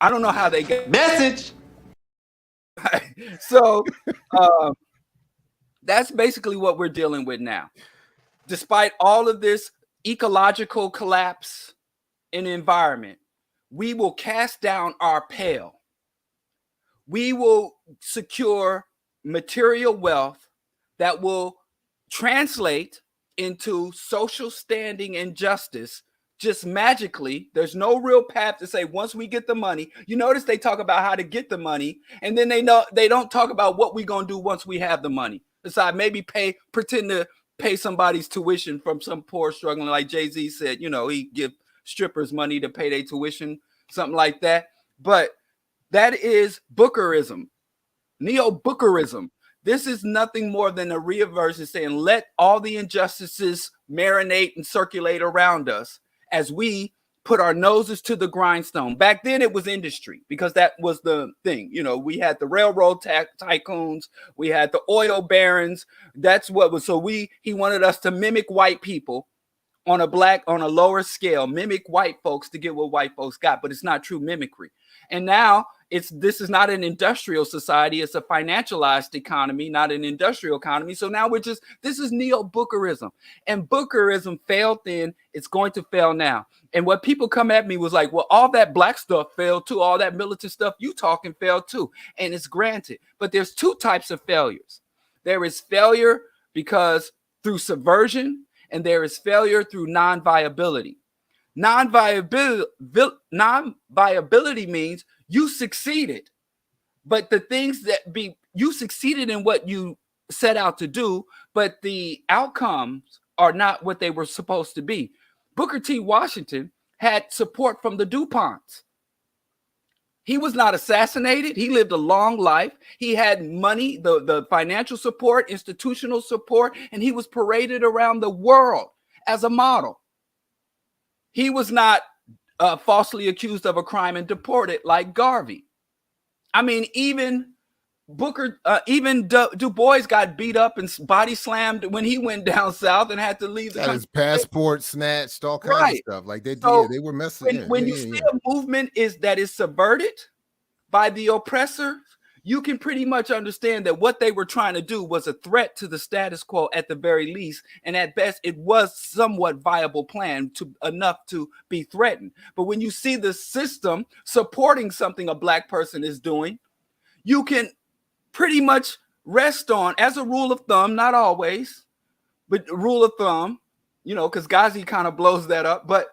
I don't know how they get message. So that's basically what we're dealing with now. Despite all of this ecological collapse in the environment, we will cast down our pale. We will secure material wealth that will translate into social standing and justice just magically. There's no real path to say once we get the money. You notice they talk about how to get the money, and then they don't talk about what we're gonna do once we have the money. Besides, maybe pretend to pay somebody's tuition from some poor struggling, like Jay-Z said, he give strippers money to pay their tuition, something like that. But that is Bookerism, neo-Bookerism. This is nothing more than a reverse of saying, let all the injustices marinate and circulate around us as we put our noses to the grindstone. Back then it was industry because that was the thing. You know, we had the railroad tycoons, we had the oil barons. That's what was, so he wanted us to mimic white people on a lower scale, mimic white folks to get what white folks got, but it's not true mimicry. And now this is not an industrial society, it's a financialized economy, not an industrial economy. So now this is neo-Bookerism. And Bookerism failed then, it's going to fail now. And what people come at me was like, well, all that black stuff failed too, all that militant stuff you talking failed too. And it's granted, but there's two types of failures. There is failure because through subversion, and there is failure through non-viability. Non-viability means you succeeded, but the things you succeeded in what you set out to do, but the outcomes are not what they were supposed to be. Booker T. Washington had support from the DuPonts. He was not assassinated. He lived a long life. He had money, the financial support, institutional support, and he was paraded around the world as a model. He was not falsely accused of a crime and deported like Garvey. I mean, even Du Bois got beat up and body slammed when he went down south and had to leave the country. His passport snatched, all kinds of stuff. Like they were messing. When you see a movement that is subverted by the oppressor, you can pretty much understand that what they were trying to do was a threat to the status quo at the very least, and at best it was somewhat viable plan enough to be threatened. But when you see the system supporting something a black person is doing, you can pretty much rest on, as a rule of thumb, not always, but rule of thumb, you know, because Ghazi kind of blows that up, but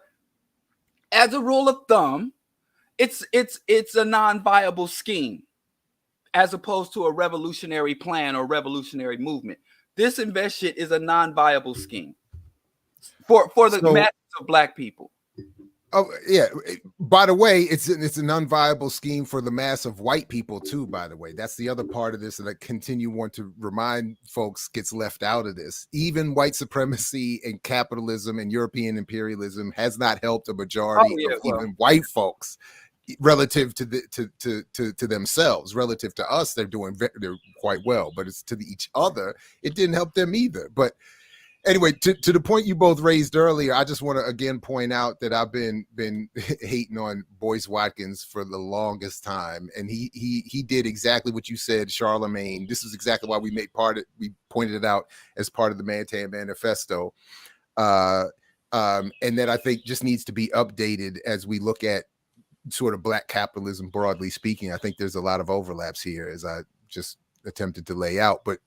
as a rule of thumb, it's a non-viable scheme as opposed to a revolutionary plan or revolutionary movement. This invest shit is a non-viable scheme for the masses of black people. Oh yeah. By the way, it's an unviable scheme for the mass of white people too. By the way, that's the other part of this that I want to remind folks gets left out of this. Even white supremacy and capitalism and European imperialism has not helped a majority of even white folks relative to themselves. Relative to us, they're quite well, but it's to each other, it didn't help them either. But anyway, to the point you both raised earlier, I just want to again point out that I've been hating on Boyce Watkins for the longest time, and he did exactly what you said, Charlemagne. This is exactly why we pointed it out as part of the Mantan Manifesto, and that I think just needs to be updated as we look at sort of black capitalism broadly speaking. I think there's a lot of overlaps here, as I just attempted to lay out, but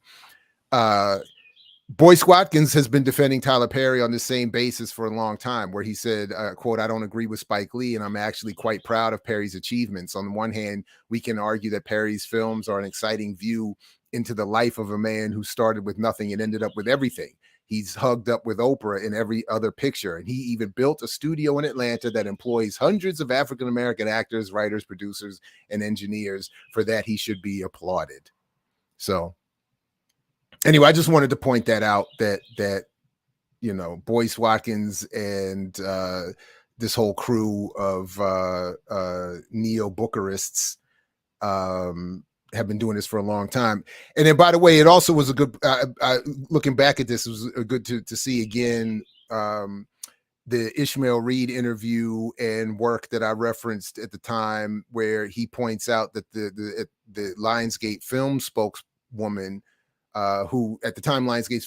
Boyce Watkins has been defending Tyler Perry on the same basis for a long time, where he said, quote, "I don't agree with Spike Lee, and I'm actually quite proud of Perry's achievements. On the one hand, we can argue that Perry's films are an exciting view into the life of a man who started with nothing and ended up with everything. He's hugged up with Oprah in every other picture, and he even built a studio in Atlanta that employs hundreds of African-American actors, writers, producers, and engineers. For that, he should be applauded." So anyway, I just wanted to point that out, that you know, Boyce Watkins and this whole crew of neo-Bookerists have been doing this for a long time. And then, by the way, it also was a good, looking back at this, it was good to see again the Ishmael Reed interview and work that I referenced at the time, where he points out that the Lionsgate film spokeswoman, who at the time Lionsgate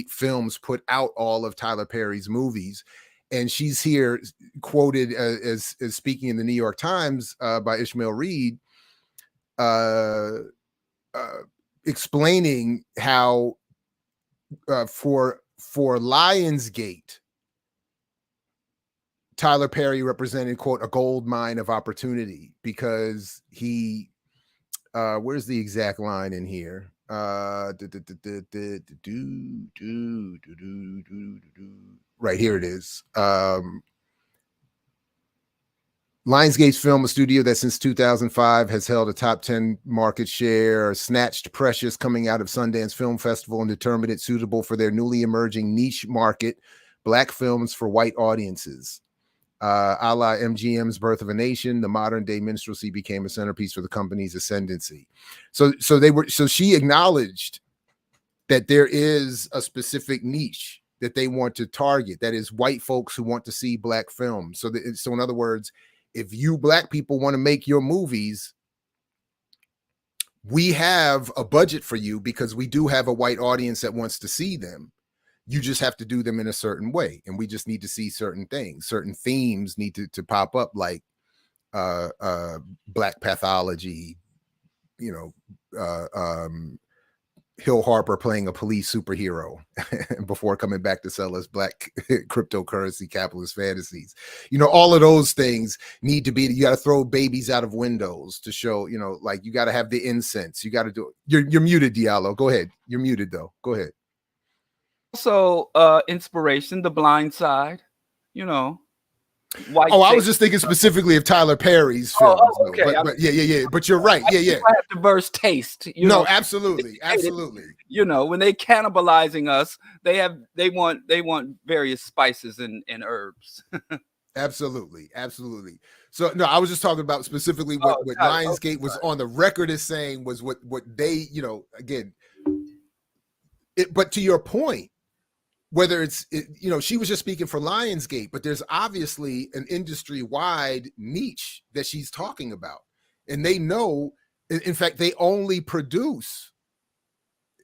Films put out all of Tyler Perry's movies, and she's here quoted as speaking in the New York Times by Ishmael Reed, explaining how for Lionsgate, Tyler Perry represented, quote, a gold mine of opportunity, because he where's the exact line in here? Right here it is. Lionsgate's film, a studio that since 2005 has held a top 10 market share, snatched Precious coming out of Sundance Film Festival and determined it suitable for their newly emerging niche market Black films for white audiences. A la MGM's Birth of a Nation, the modern day minstrelsy became a centerpiece for the company's ascendancy. So she acknowledged that there is a specific niche that they want to target, that is white folks who want to see Black films. So in other words, if you Black people want to make your movies, we have a budget for you because we do have a white audience that wants to see them. You just have to do them in a certain way. And we just need to see certain things. Certain themes need to pop up, like Black pathology, Hill Harper playing a police superhero before coming back to sell us Black cryptocurrency capitalist fantasies. All of those things need to be, you got to throw babies out of windows to show, like you got to have the incense. You got to do it. You're muted, Diallo. Go ahead. You're muted though. Go ahead. Also, inspiration, The Blind Side, White I was just thinking specifically of Tyler Perry's films. Oh, okay. But yeah. But you're right. Yeah. Have diverse taste. Absolutely. When they cannibalizing us, they want various spices and herbs. Absolutely. So no, I was just talking about specifically what Lionsgate was on the record as saying was what they, again. But to your point, whether she was just speaking for Lionsgate, but there's obviously an industry-wide niche that she's talking about. And they know, in fact, they only produce,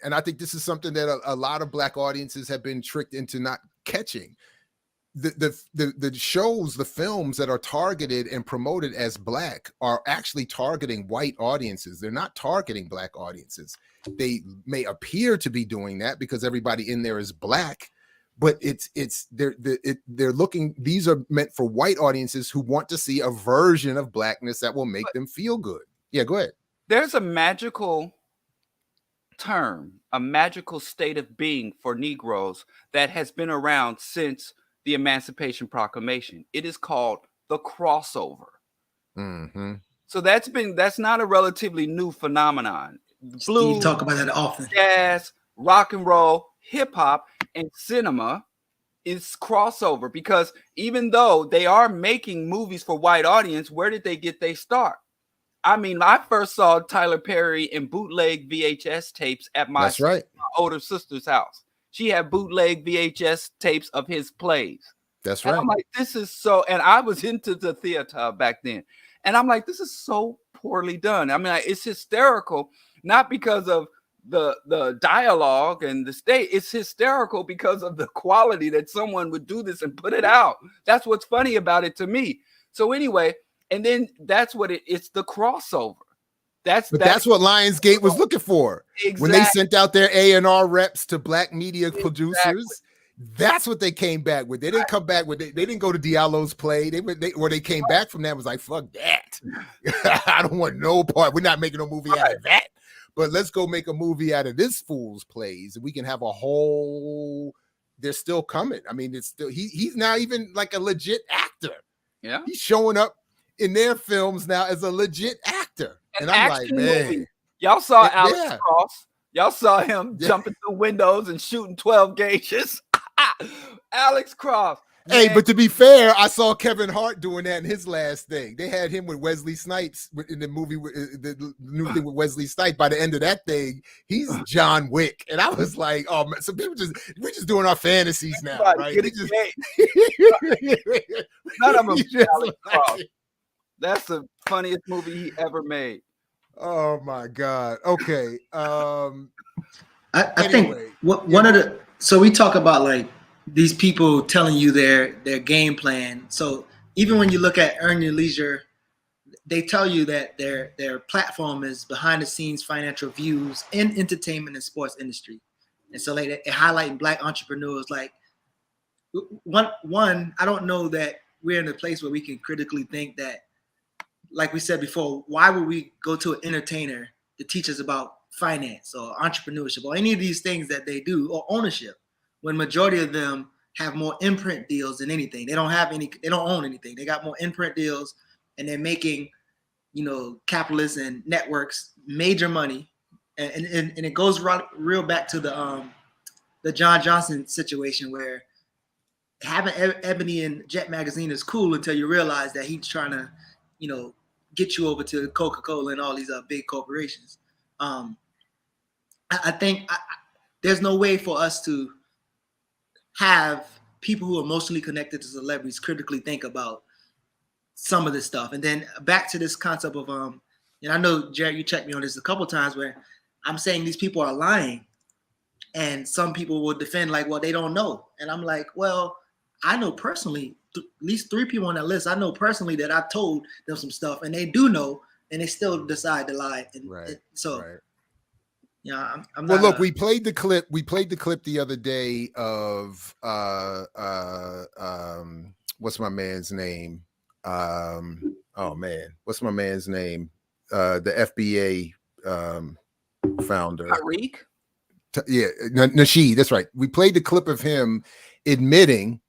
and I think this is something that a lot of Black audiences have been tricked into not catching. The shows, the films that are targeted and promoted as Black are actually targeting white audiences. They're not targeting Black audiences. They may appear to be doing that because everybody in there is Black, but they're looking. These are meant for white audiences who want to see a version of Blackness that will make them feel good. Yeah, go ahead. There's a magical term, a magical state of being for Negroes that has been around since the Emancipation Proclamation. It is called the crossover. Mm-hmm. So that's not a relatively new phenomenon. Blues, you talk about that often. Jazz, rock and roll, hip hop, and cinema is crossover, because even though they are making movies for white audience, where did they get their start? I mean, I first saw Tyler Perry in bootleg VHS tapes at my older sister's house. She had bootleg VHS tapes of his plays. That's right. And I'm like, this is so, and I was into the theater back then. And I'm like, this is so poorly done. I mean, it's hysterical, not because of the dialogue and the state. It's hysterical because of the quality that someone would do this and put it out. That's what's funny about it to me. So anyway, and then that's what it's the crossover. That's what Lionsgate was looking for. Exactly. When they sent out their A&R reps to Black media producers. That's what they came back with. They didn't come back with they didn't go to Diallo's play. They came back from that was like, fuck that. I don't want no part. We're not making a movie out of that. But let's go make a movie out of this fool's plays, and we can have a whole. They're still coming. I mean, it's still he's now even like a legit actor. Yeah, he's showing up in their films now as a legit actor. And I'm like, man, movie. Y'all saw Alex Cross. Y'all saw him jumping through windows and shooting 12 gauges. Alex Cross. Hey, but to be fair, I saw Kevin Hart doing that in his last thing. They had him with Wesley Snipes in the movie, the new thing with Wesley Snipes. By the end of that thing, he's John Wick, and I was like, "Oh man!" So we're just doing our fantasies now, right? None of them. Alex Cross. That's the funniest movie he ever made. Oh my God. Okay. I think one of the, so we talk about like these people telling you their game plan. So even when you look at Earn Your Leisure, they tell you that their platform is behind the scenes financial views in entertainment and sports industry. And so like they highlight Black entrepreneurs. Like one, I don't know that we're in a place where we can critically think that, like we said before, why would we go to an entertainer to teach us about finance or entrepreneurship or any of these things that they do, or ownership, when majority of them have more imprint deals than anything? They don't own anything. They got more imprint deals, and they're making, capitalists and networks major money. And it goes real back to the John Johnson situation, where having Ebony in Jet Magazine is cool until you realize that he's trying to, you know, get you over to Coca-Cola and all these big corporations. I think there's no way for us to have people who are emotionally connected to celebrities critically think about some of this stuff. And then back to this concept of, and I know, Jared, you checked me on this a couple of times where I'm saying these people are lying. And some people will defend like, well, they don't know. And I'm like, well, I know personally, at least 3 people on that list, I know personally that I told them some stuff and they do know, and they still decide to lie. And yeah, I'm well, not, look, we played the clip the other day of what's my man's name? Oh man, what's my man's name? The FBA founder. Tariq? Yeah, Nasheed, that's right. We played the clip of him admitting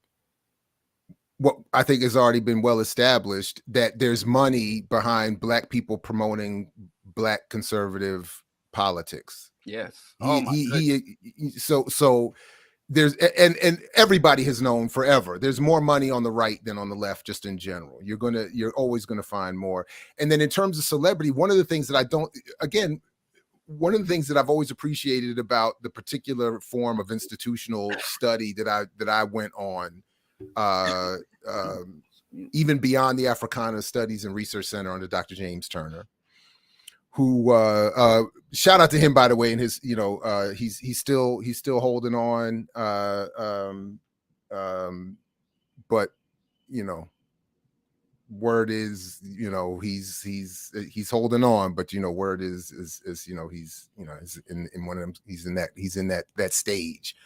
what I think has already been well established, that there's money behind Black people promoting Black conservative politics. Yes. So there's and everybody has known forever there's more money on the right than on the left, just in general. You're always gonna find more. And then in terms of celebrity, one of the things that I've always appreciated about the particular form of institutional study that I went on, even beyond the Africana Studies and Research Center under Dr. James Turner, who shout out to him, by the way, and his, he's still holding on, but word is, he's holding on, but word is he's in one of them, he's in that stage.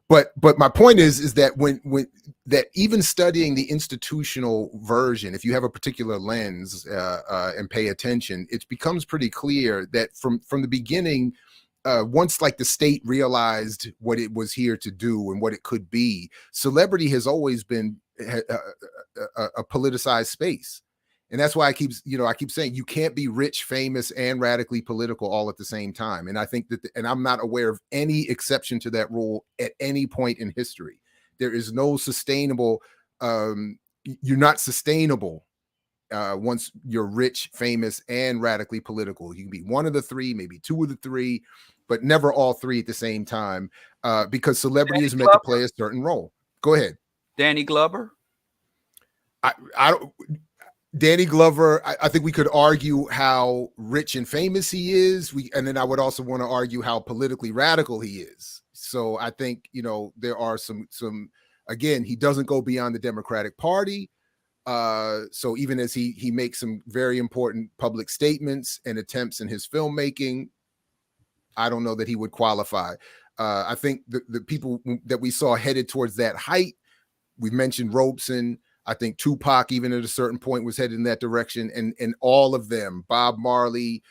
But my point is that when that even studying the institutional version, if you have a particular lens and pay attention, it becomes pretty clear that from the beginning, once like the state realized what it was here to do and what it could be, celebrity has always been a politicized space. And that's why I keep saying you can't be rich, famous, and radically political all at the same time. And I think that, and I'm not aware of any exception to that rule at any point in history. There is no sustainable, you're not sustainable once you're rich, famous, and radically political. You can be one of the three, maybe two of the three, but never all three at the same time, because celebrity is meant to play a certain role. Go ahead. Danny Glover? I don't... Danny Glover, I think we could argue how rich and famous he is. And then I would also want to argue how politically radical he is. So I think, there are some, again, he doesn't go beyond the Democratic Party. So even as he makes some very important public statements and attempts in his filmmaking, I don't know that he would qualify. I think the people that we saw headed towards that height, we mentioned Robeson. I think Tupac, even at a certain point, was headed in that direction, and all of them, Bob Marley,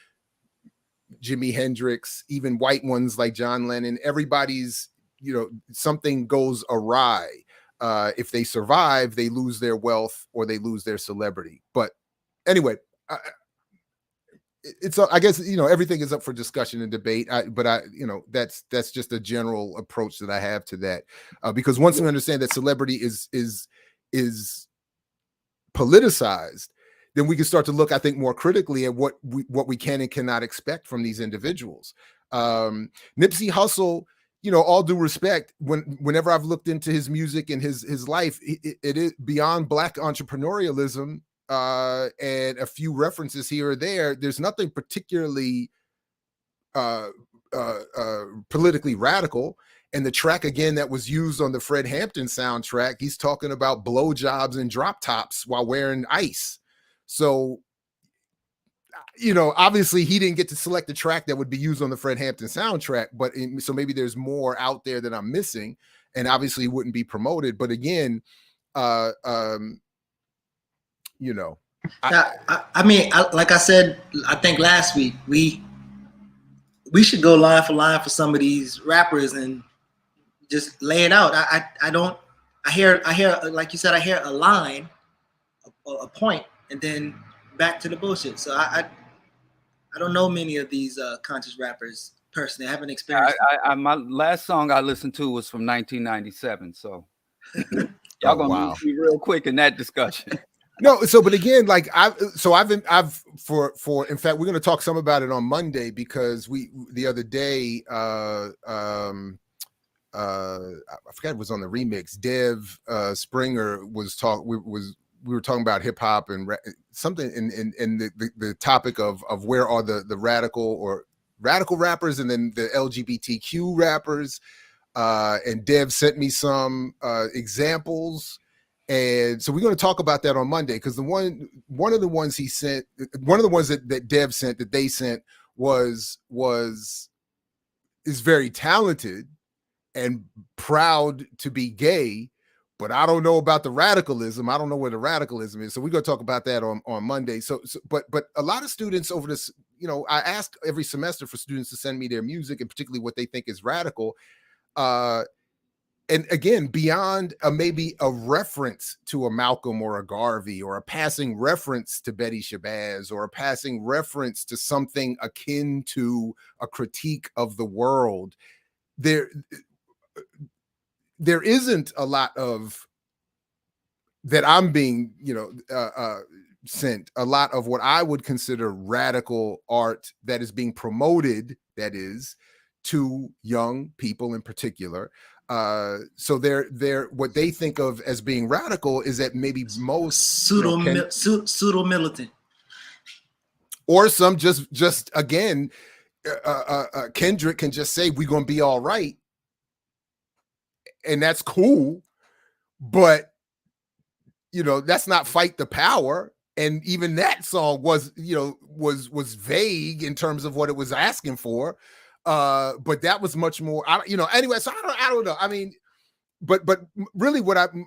Jimi Hendrix, even white ones like John Lennon, everybody's, something goes awry. If they survive, they lose their wealth or they lose their celebrity. But anyway, I guess, everything is up for discussion and debate. But that's just a general approach that I have to that, because once we understand that celebrity is politicized, then we can start to look, I think, more critically at what we can and cannot expect from these individuals. Nipsey Hussle, all due respect, whenever I've looked into his music and his life, it is beyond Black entrepreneurialism and a few references here or there. There's nothing particularly politically radical. And the track, again, that was used on the Fred Hampton soundtrack, he's talking about blowjobs and drop tops while wearing ice. So, obviously he didn't get to select the track that would be used on the Fred Hampton soundtrack, but so maybe there's more out there that I'm missing, and obviously wouldn't be promoted. But again, like I said, I think last week, we should go line for line for some of these rappers and just lay it out. I hear, like you said, I hear a line, a point, and then back to the bullshit. So I don't know many of these conscious rappers personally. I haven't experienced. My last song I listened to was from 1997. So Y'all gonna lose me real quick in that discussion. No, so but again, like I've in fact we're going to talk some about it on Monday, because the other day I forgot it was on the remix. Dev Springer was we were talking about hip hop and something in the topic of where are the radical rappers and then the LGBTQ rappers, and Dev sent me some examples. And so we're going to talk about that on Monday, because one of the ones he sent, one of the ones that Dev sent, that they sent is very talented and proud to be gay, but I don't know about the radicalism. I don't know where the radicalism is. So we're going to talk about that on Monday. But a lot of students over this, I ask every semester for students to send me their music, and particularly what they think is radical. And again, beyond maybe a reference to a Malcolm or a Garvey, or a passing reference to Betty Shabazz, or a passing reference to something akin to a critique of the world, there isn't a lot of that I'm being, sent, a lot of what I would consider radical art that is being promoted, that is, to young people in particular. So they're what they think of as being radical is that maybe most pseudo militant, or some just again, Kendrick can just say we're gonna be all right, and that's cool, but that's not fight the power. And even that song was vague in terms of what it was asking for. But that was much more, anyway, so I don't know. I mean, but really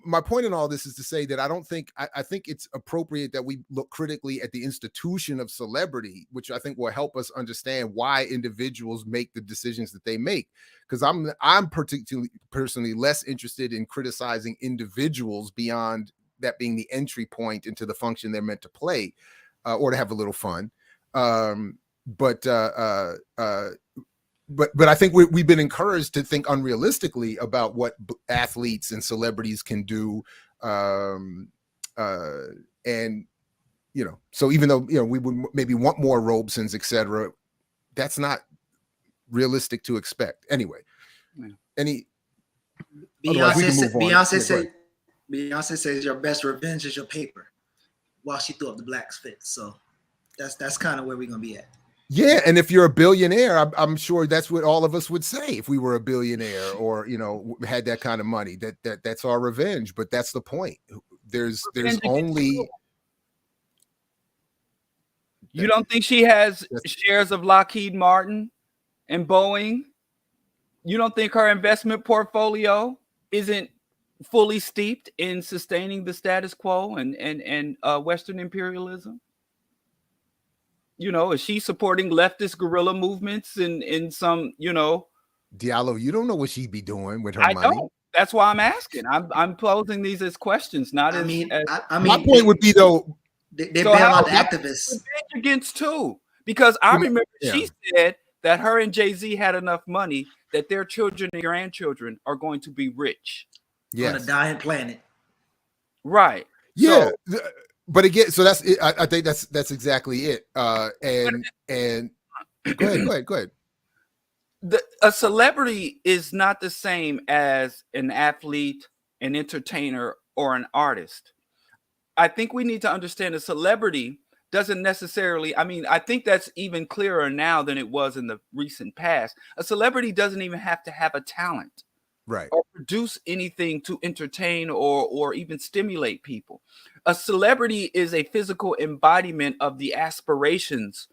my point in all this is to say that I think it's appropriate that we look critically at the institution of celebrity, which I think will help us understand why individuals make the decisions that they make. Because I'm personally less interested in criticizing individuals beyond that being the entry point into the function they're meant to play, or to have a little fun. But I think we've been encouraged to think unrealistically about what athletes and celebrities can do, and so even though we would maybe want more Robesons, etc., that's not realistic to expect anyway. Beyonce says your best revenge is your paper, while she threw up the black spit. So that's kind of where we're gonna be at. Yeah, and if you're a billionaire, I'm sure that's what all of us would say if we were a billionaire, or had that kind of money. That's our revenge. But that's the point. There's only. You don't think she has shares of Lockheed Martin and Boeing? You don't think her investment portfolio isn't fully steeped in sustaining the status quo and Western imperialism? Is she supporting leftist guerrilla movements in some, Diallo, you don't know what she'd be doing with her money. Don't. That's why I'm asking. I'm posing these as questions, not as. My point would be though. They bail out activists against too, because I remember she said that her and Jay-Z had enough money that their children and grandchildren are going to be rich. On a dying planet. Right. Yeah. So, but again, so that's it. I think that's exactly it. And go ahead. A celebrity is not the same as an athlete, an entertainer, or an artist. I think we need to understand a celebrity doesn't necessarily, I think that's even clearer now than it was in the recent past. A celebrity doesn't even have to have a talent. Right. Or produce anything to entertain or even stimulate people. A celebrity is a physical embodiment of the aspirations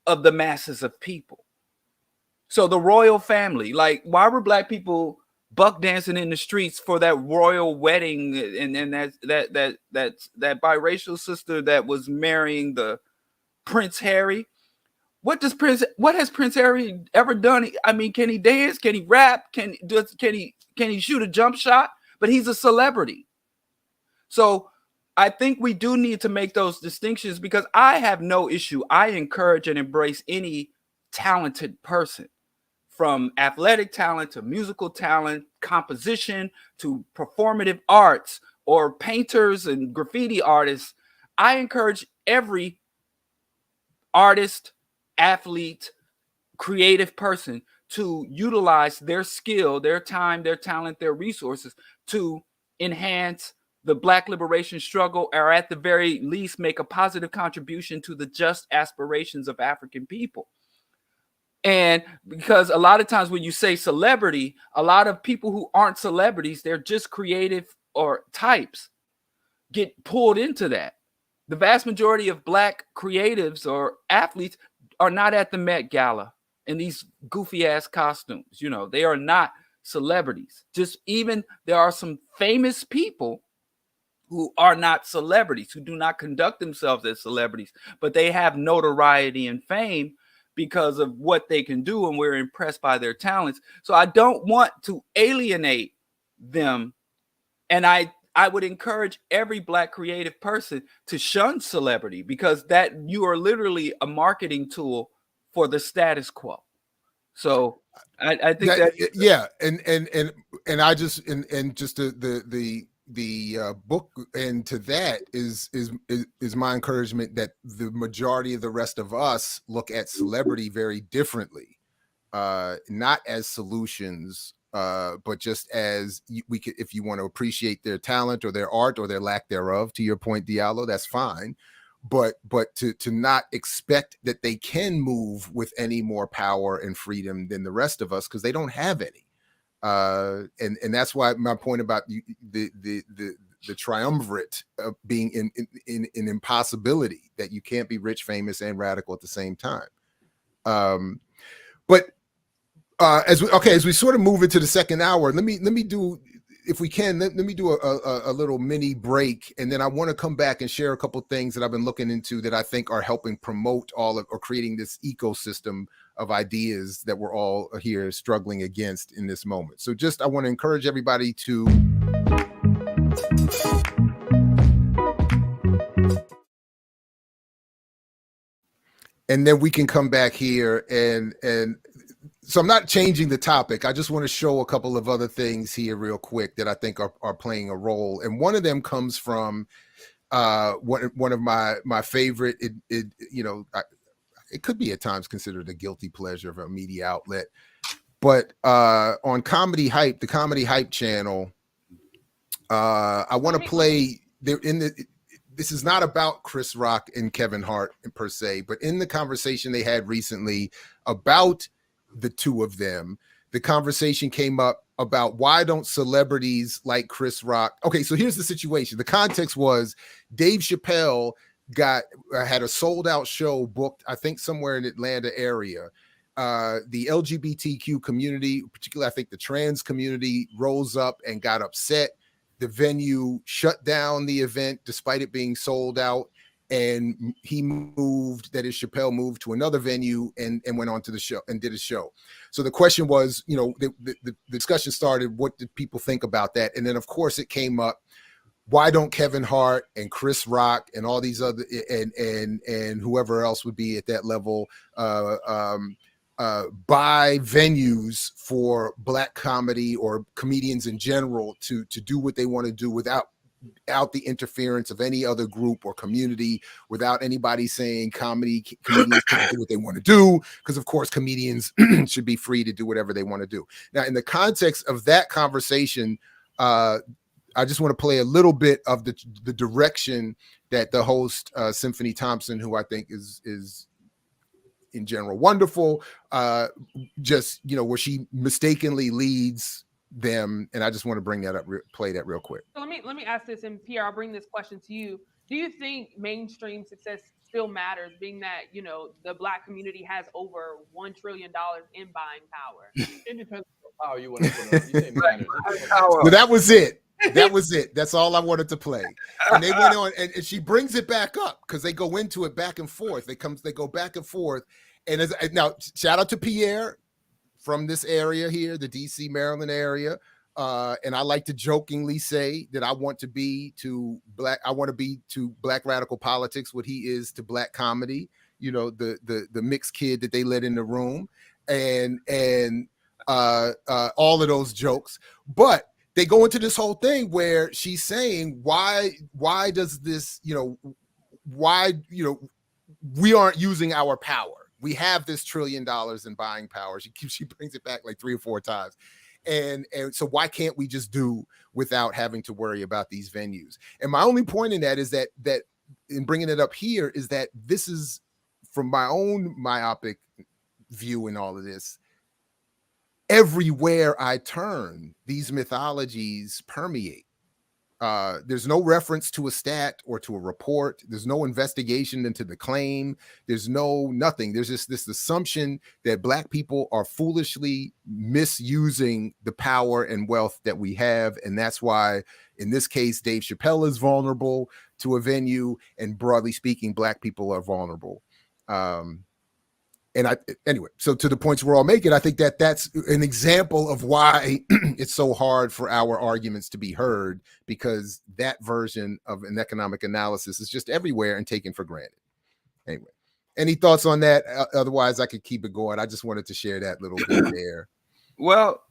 of the masses of people. So the royal family, like, why were black people buck dancing in the streets for that royal wedding, and that biracial sister that was marrying the Prince Harry? What has Prince Harry ever done? Can he dance? Can he rap? Can he shoot a jump shot? But he's a celebrity. So I think we do need to make those distinctions, because I have no issue. I encourage and embrace any talented person from athletic talent to musical talent, composition to performative arts, or painters and graffiti artists. I encourage every artist, athlete, creative person to utilize their skill, their time, their talent, their resources to enhance the Black liberation struggle, or at the very least make a positive contribution to the just aspirations of African people. And because a lot of times when you say celebrity, a lot of people who aren't celebrities, they're just creative or types, get pulled into that. The vast majority of Black creatives or athletes are not at the Met Gala in these goofy ass costumes. You know, they are not celebrities. Just even there are some famous people who are not celebrities, who do not conduct themselves as celebrities, but they have notoriety and fame because of what they can do, and we're impressed by their talents. So I don't want to alienate them. And I would encourage every Black creative person to shun celebrity, because that you are literally a marketing tool for the status quo. So I think that yeah, and I just and just the book, and to that is my encouragement that the majority of the rest of us look at celebrity very differently, not as solutions, but just as we could, if you want to appreciate their talent or their art or their lack thereof, to your point, Diallo, that's fine. But to not expect that they can move with any more power and freedom than the rest of us, because they don't have any. And that's why my point about the triumvirate of being in impossibility, that you can't be rich, famous, and radical at the same time. But as we sort of move into the second hour, let me do, if we can, let me do a little mini break, and then I want to come back and share a couple of things that I've been looking into that I think are helping promote all of, or creating this ecosystem of ideas that we're all here struggling against in this moment. So just, I want to encourage everybody to and then we can come back here and so I'm not changing the topic. I just want to show a couple of other things here real quick that I think are playing a role. And one of them comes from one of my favorite, it could be at times considered a guilty pleasure of a media outlet, but on Comedy Hype, the Comedy Hype channel, I want to play there in the. This is not about Chris Rock and Kevin Hart per se, but in the conversation they had recently about the two of them, the conversation came up about why don't celebrities like Chris Rock. Okay, so here's the situation. The context was Dave Chappelle had a sold out show booked, I think somewhere in Atlanta area. The LGBTQ community, particularly I think the trans community, rose up and got upset. The venue shut down the event despite it being sold out, and Chappelle moved to another venue and went on to the show and did a show. So the question was, the discussion started, what did people think about that? And then of course it came up, why don't Kevin Hart and Chris Rock and all these other and whoever else would be at that level buy venues for Black comedy or comedians in general to do what they want to do without the interference of any other group or community, without anybody saying comedians can't do what they want to do, because of course comedians should be free to do whatever they want to do. Now, in the context of that conversation, I just want to play a little bit of the direction that the host, Symphony Thompson, who I think is in general wonderful, where she mistakenly leads them, and I just want to bring that up, play that real quick. So let me ask this, and Pierre, I'll bring this question to you. Do you think mainstream success still matters, being that the Black community has over $1 trillion in buying power? It depends on how you want to put it. You say matters. So that was it. That was it. That's all I wanted to play. And they went on, and she brings it back up because they go into it back and forth. They go back and forth. And now, shout out to Pierre from this area here, the DC, Maryland area. And I like to jokingly say that I want to be to Black radical politics what he is to Black comedy, the mixed kid that they let in the room. and all of those jokes. But they go into this whole thing where she's saying, why does this, why, we aren't using our power. We have this $1 trillion in buying power. She brings it back like 3 or 4 times. And so why can't we just do without having to worry about these venues? And my only point in that is that in bringing it up here is that this is, from my own myopic view in all of this, everywhere I turn, these mythologies permeate. There's no reference to a stat or to a report. There's no investigation into the claim. There's nothing. There's just this assumption that Black people are foolishly misusing the power and wealth that we have. And that's why, in this case, Dave Chappelle is vulnerable to a venue, and broadly speaking, Black people are vulnerable. Anyway, so to the points we're all making, I think that that's an example of why it's so hard for our arguments to be heard, because that version of an economic analysis is just everywhere and taken for granted. Anyway, any thoughts on that? Otherwise, I could keep it going. I just wanted to share that little bit there. Well,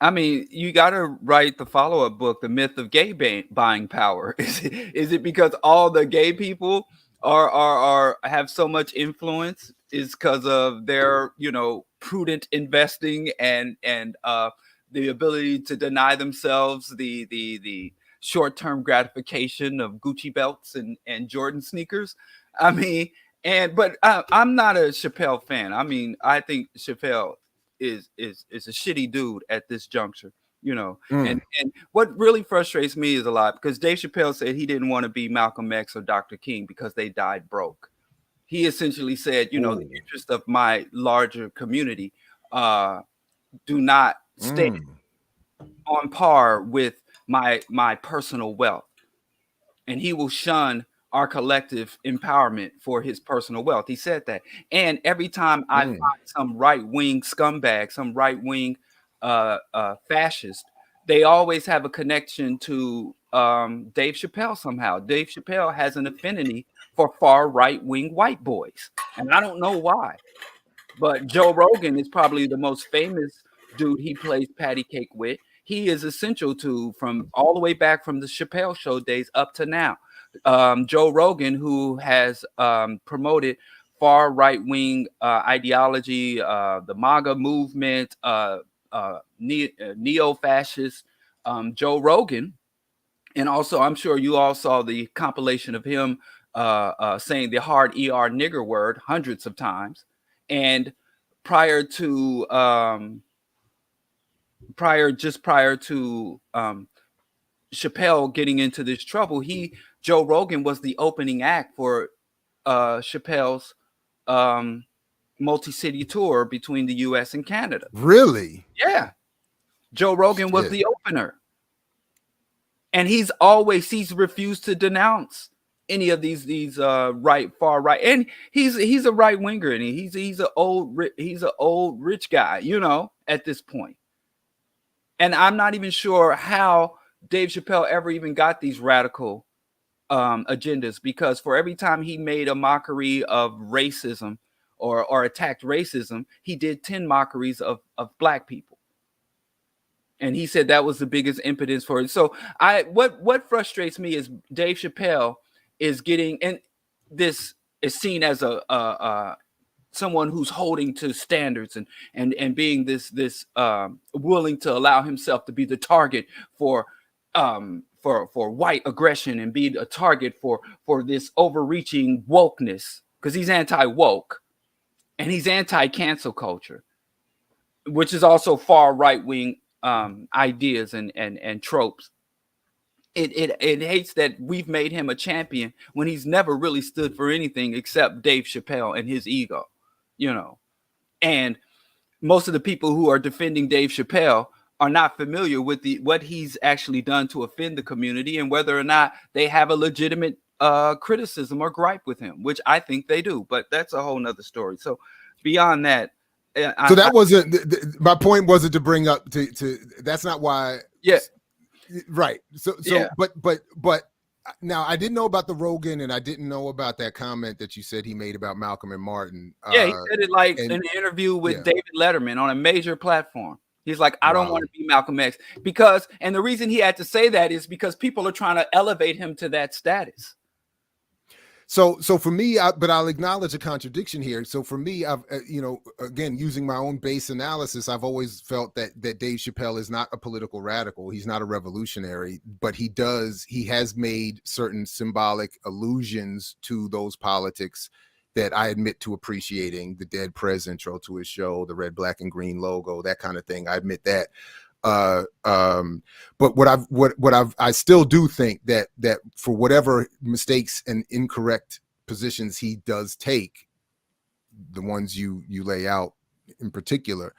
I mean, you got to write the follow-up book, The Myth of Gay Buying Power. Is it because all the gay people are have so much influence? Is because of their, prudent investing and the ability to deny themselves the short-term gratification of Gucci belts and Jordan sneakers. I mean, but I'm not a Chappelle fan. I mean, I think Chappelle is a shitty dude at this juncture, and what really frustrates me is a lot, because Dave Chappelle said he didn't want to be Malcolm X or Dr. King because they died broke. He essentially said, the interest of my larger community do not stay on par with my personal wealth. And he will shun our collective empowerment for his personal wealth. He said that. And every time I find some right-wing scumbag, some right-wing fascist, they always have a connection to Dave Chappelle somehow. Dave Chappelle has an affinity for far right-wing white boys. And I don't know why. But Joe Rogan is probably the most famous dude he plays patty cake with. He is essential to, from all the way back from the Chappelle Show days up to now. Joe Rogan, who has promoted far right-wing ideology, the MAGA movement, neo-fascist, Joe Rogan. And also, I'm sure you all saw the compilation of him saying the hard ER nigger word hundreds of times. And prior to Chappelle getting into this trouble, Joe Rogan was the opening act for Chappelle's multi-city tour between the US and Canada. Really? Yeah. Joe Rogan was the opener. And he's refused to denounce any of these far right, and he's a right winger, and he's an old rich guy, at this point. And I'm not even sure how Dave Chappelle ever even got these radical agendas, because for every time he made a mockery of racism or attacked racism, he did 10 mockeries of Black people. And he said that was the biggest impetus for it. So what frustrates me is Dave Chappelle is getting, and this is seen as a someone who's holding to standards and being this willing to allow himself to be the target for white aggression and be a target for this overreaching wokeness, because he's anti-woke and he's anti-cancel culture, which is also far right-wing ideas and tropes. It hates that we've made him a champion when he's never really stood for anything except Dave Chappelle and his ego, and most of the people who are defending Dave Chappelle are not familiar with what he's actually done to offend the community, and whether or not they have a legitimate criticism or gripe with him, which I think they do, but that's a whole nother story. So beyond that, so that wasn't my point. Wasn't to bring up to that's not why. Yeah. Right. So yeah. but now I didn't know about the Rogan, and I didn't know about that comment that you said he made about Malcolm and Martin. Yeah, he said it like and, in an interview with yeah. David Letterman on a major platform. He's like, I don't want to be Malcolm X because, and the reason he had to say that is because people are trying to elevate him to that status. So for me, but I'll acknowledge a contradiction here. So for me, I've, you know, again, using my own base analysis, I've always felt that Dave Chappelle is not a political radical. He's not a revolutionary, but he has made certain symbolic allusions to those politics that I admit to appreciating. The Dead Prez intro to his show, the red, black, and green logo, that kind of thing. I admit that. But I still do think that for whatever mistakes and incorrect positions he does take, the ones you lay out in particular,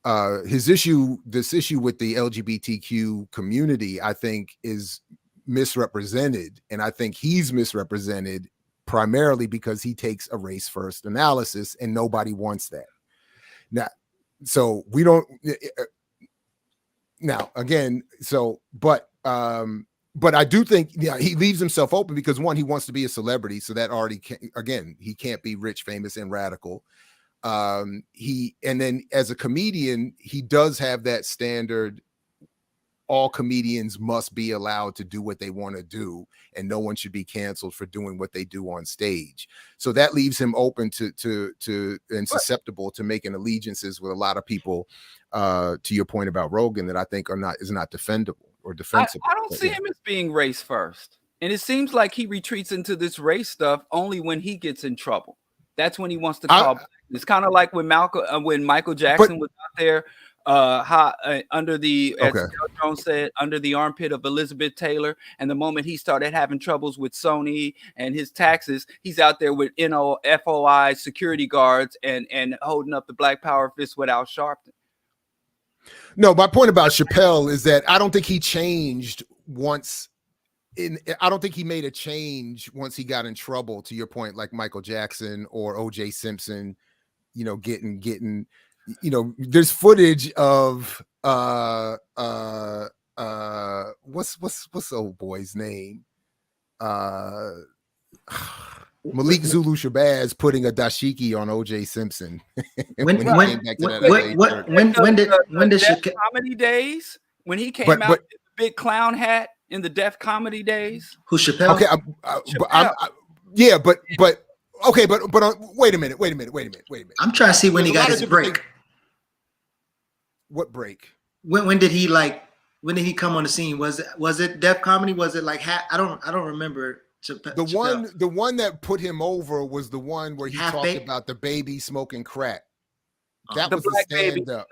this issue with the LGBTQ community, I think, is misrepresented, and I think he's misrepresented primarily because he takes a race first analysis, and nobody wants that. Now, so we don't. Now, again, but I do think, yeah, he leaves himself open because, one, he wants to be a celebrity, so that already he can't be rich, famous, and radical. And then as a comedian, he does have that standard. All comedians must be allowed to do what they want to do, and no one should be canceled for doing what they do on stage. So that leaves him open to and susceptible to making allegiances with a lot of people. To your point about Rogan, that I think is not defendable or defensible. I don't see him as being race first, and it seems like he retreats into this race stuff only when he gets in trouble. That's when he wants to call. It's kind of like when Michael Jackson was out there. Under the, as Jones said, under the armpit of Elizabeth Taylor, and the moment he started having troubles with Sony and his taxes, he's out there with FOI security guards and holding up the Black Power fist with Al Sharpton. No, my point about Chappelle is that I don't think he changed once. I don't think he made a change once he got in trouble. To your point, like Michael Jackson or O.J. Simpson, you know, getting. You know, there's footage of what's the old boy's name? Malik Zulu Shabazz putting a dashiki on O.J. Simpson. when did comedy days? When he came out with the big clown hat in the Def Comedy days? Who, Chappelle? Okay, wait a minute. I'm trying to see when he got his break. What break? When did he come on the scene? Was it Def Comedy? Was it like I don't remember. The one that put him over was the one where he talked about the baby smoking crack. That was the stand up.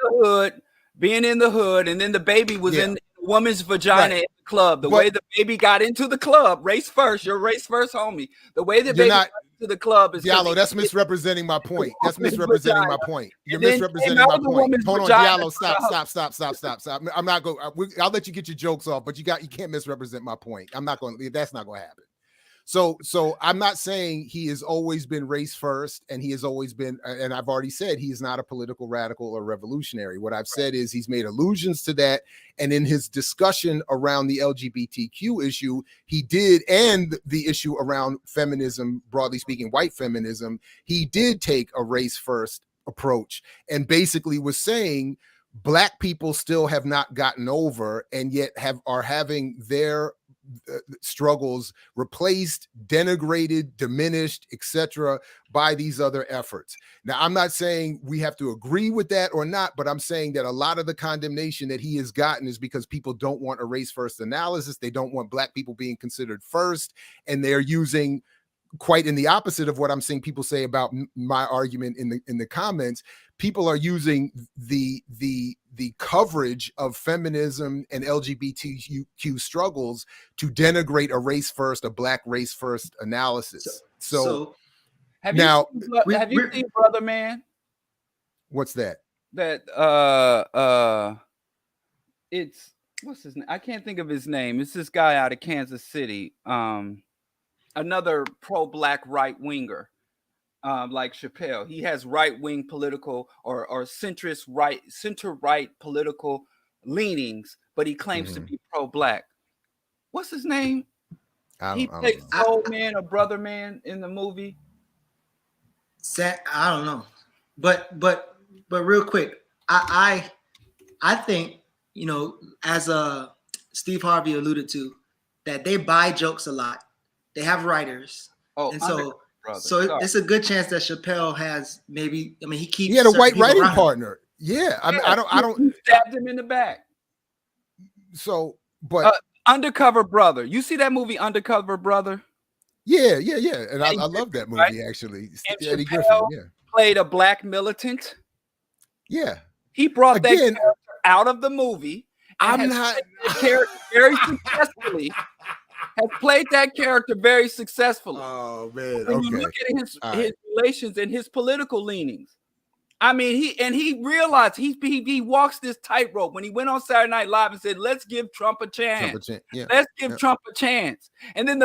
Being in the hood, and then the baby was in the woman's vagina in the club. The way the baby got into the club, race first. You're race first, homie. The way the baby got into the club is Diallo. That's misrepresenting my point. That's misrepresenting my point. You're misrepresenting my point. Hold on, Diallo. Stop. I'm not going. I'll let you get your jokes off, but you can't misrepresent my point. I'm not going. That's not going to happen. So I'm not saying he has always been race first, and he has always been, and I've already said he is not a political radical or revolutionary. What I've said is he's made allusions to that, and in his discussion around the LGBTQ issue, he did, and the issue around feminism, broadly speaking, white feminism, he did take a race first approach, and basically was saying Black people still have not gotten over, and yet are having their struggles replaced, denigrated, diminished, etc., by these other efforts. Now, I'm not saying we have to agree with that or not, but I'm saying that a lot of the condemnation that he has gotten is because people don't want a race first analysis. They don't want Black people being considered first, and they're using, quite in the opposite of what I'm seeing people say about my argument in the comments, people are using the coverage of feminism and LGBTQ struggles to denigrate a race first, a Black race first analysis. So have you seen Brother Man? What's that? It's what's his name? I can't think of his name. It's this guy out of Kansas City. Another pro-Black right-winger, like Chappelle. He has right-wing political or center-right political leanings, but he claims to be pro-Black. What's his name? He played Soul Man or Brother Man in the movie. I don't know, but real quick, I think, you know, as Steve Harvey alluded to, that they buy jokes a lot. They have writers, and so it's a good chance that Chappelle has maybe. I mean, he had a white writing partner. Yeah, I mean, I don't. He stabbed him in the back. So, but Undercover Brother. You see that movie Undercover Brother? Yeah, and I love that movie, right? Actually. And Eddie Griffin, played a black militant. Yeah, he brought that character out of the movie. I'm not character very successfully. Has played that character very successfully. Oh man! When you look at his relations and his political leanings, I mean, he realized he walks this tightrope when he went on Saturday Night Live and said, "Let's give Trump a chance. Let's give Trump a chance." And then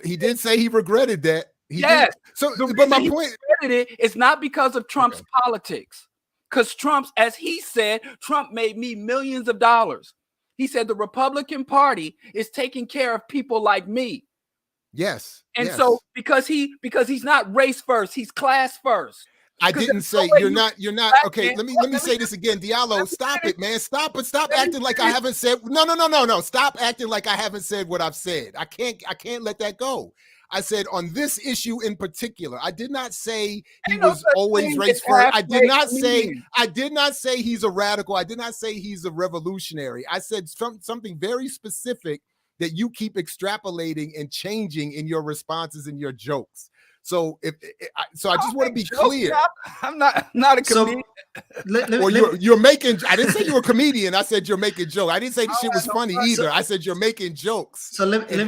he did say he regretted that. Yes. So, but my point, it's not because of Trump's politics, because Trump's, as he said, Trump made me millions of dollars. He said the Republican Party is taking care of people like me. Yes. And so because he's not race first, he's class first. I didn't say you're not okay. Let me say this again. Diallo, stop it, man. Stop acting like I haven't said no. Stop acting like I haven't said what I've said. I can't let that go. I said on this issue in particular, I did not say he was always race first. I did not say he's a radical. I did not say he's a revolutionary. I said something very specific that you keep extrapolating and changing in your responses and your jokes. So I just want to be clear. I'm not a comedian. You're making. I didn't say you were a comedian. I said you're making jokes. I didn't say the shit was funny either. I said you're making jokes. So let me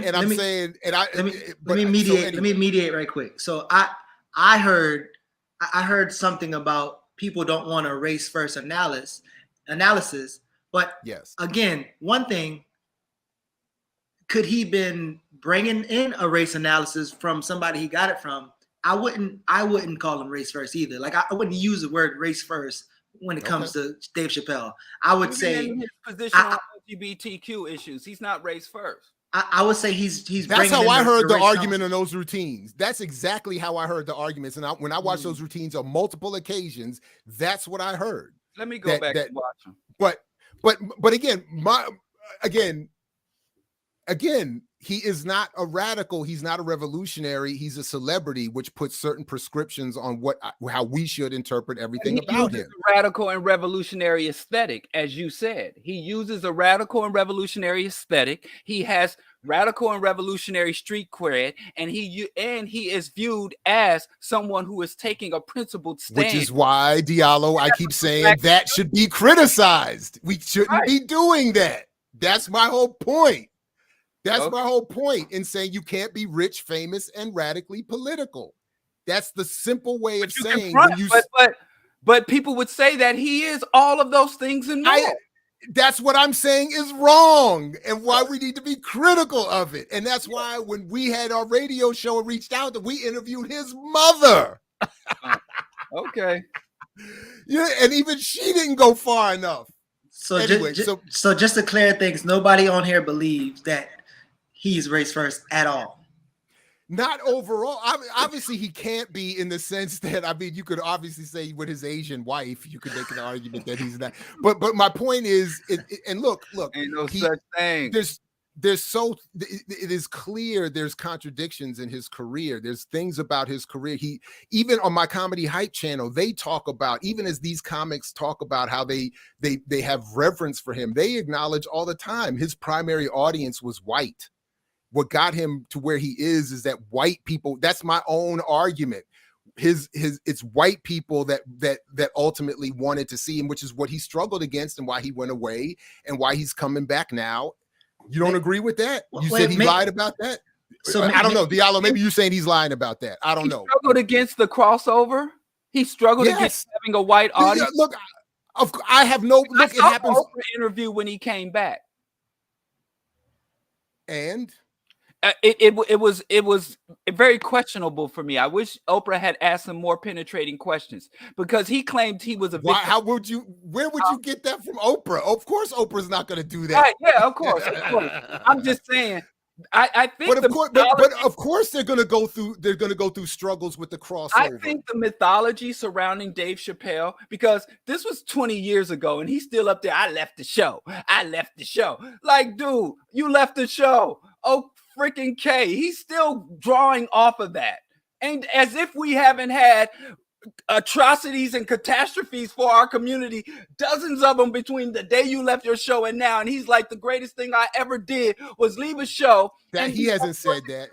mediate right quick. So I heard something about people don't want a race first analysis. But yes, again, one thing. Could he been bringing in a race analysis from somebody he got it from? I wouldn't call him race first either. Like I wouldn't use the word race first when it comes to Dave Chappelle. I would say his position on LGBTQ issues. He's not race first. I would say he's. That's how I heard the argument on those routines. That's exactly how I heard the arguments. And when I watched those routines on multiple occasions, that's what I heard. Let me go back and watch them. But again, he is not a radical. He's not a revolutionary. He's a celebrity, which puts certain prescriptions on how we should interpret everything about him. A radical and revolutionary aesthetic, as you said. He uses a radical and revolutionary aesthetic. He has radical and revolutionary street cred, and he is viewed as someone who is taking a principled stand. Which is why, Diallo, I keep saying that should be criticized. We shouldn't be doing that. That's my whole point. That's my whole point in saying you can't be rich, famous, and radically political. That's the simple way of saying. But people would say that he is all of those things and more. That's what I'm saying is wrong, and why we need to be critical of it. And that's why when we had our radio show and reached out, that we interviewed his mother. Okay. Yeah, and even she didn't go far enough. So anyway, so just to clear things, nobody on here believes that he's race first at all. Not overall. Obviously, he can't be in the sense that, I mean, you could obviously say with his Asian wife, you could make an argument that he's not. But my point is, and look, ain't no such thing. It is clear there's contradictions in his career. There's things about his career. He, even on my Comedy Hype channel, they talk about, even as these comics talk about how they have reverence for him, they acknowledge all the time his primary audience was white. What got him to where he is that white people, that's my own argument. It's white people that ultimately wanted to see him, which is what he struggled against and why he went away and why he's coming back now. You don't agree with that? You said he lied about that? So I don't know. Diallo, maybe you're saying he's lying about that. I don't know. He struggled against the crossover. He struggled against having a white audience. Look, I have no look. It happens. Oprah interview when he came back, and it was very questionable for me. I wish Oprah had asked him more penetrating questions because he claimed he was a victim. Where would you get that from Oprah? Of course, Oprah's not going to do that. Right, yeah, of course. I'm just saying I think, but of course, they're going to go through struggles with the crossover. I think the mythology surrounding Dave Chappelle, because this was 20 years ago, and he's still up there. I left the show. Like, dude, you left the show. Oh, freaking K. He's still drawing off of that, and as if we haven't had atrocities and catastrophes for our community, dozens of them between the day you left your show and now. And he's like, the greatest thing I ever did was leave a show. That and he hasn't said that.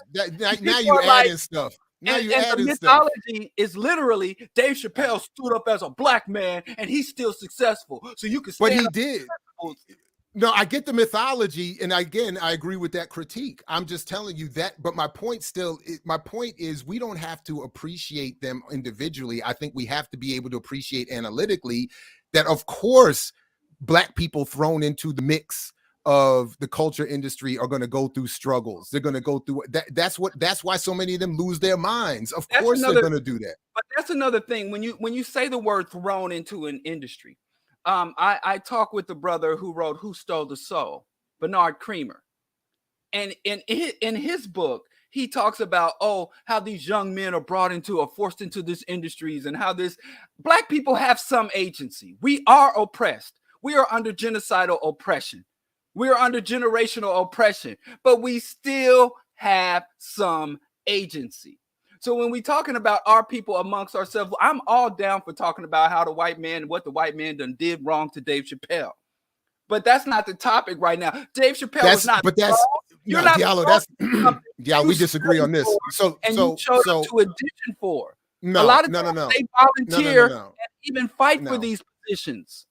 Now you adding stuff. Now you adding the stuff. mythology is literally Dave Chappelle stood up as a black man and he's still successful. So you can. But he did. No, I get the mythology, and again, I agree with that critique. I'm just telling you that, but my point is we don't have to appreciate them individually. I think we have to be able to appreciate analytically that, of course, Black people thrown into the mix of the culture industry are going to go through struggles. They're going to go through that. That's why so many of them lose their minds. Of course, they're going to do that. But that's another thing. When you say the word thrown into an industry, I talked with the brother who wrote Who Stole the Soul, Bernard Creamer. And in his book, he talks about, how these young men are forced into this industries, and how Black people have some agency. We are oppressed. We are under genocidal oppression. We are under generational oppression, but we still have some agency. So when we're talking about our people amongst ourselves, I'm all down for talking about what the white man done did wrong to Dave Chappelle. But that's not the topic right now. Dave Chappelle is not. But that's you're not Diallo. That's we disagree on this. You showed up to audition for. No, a lot of times they volunteer and even fight for these positions.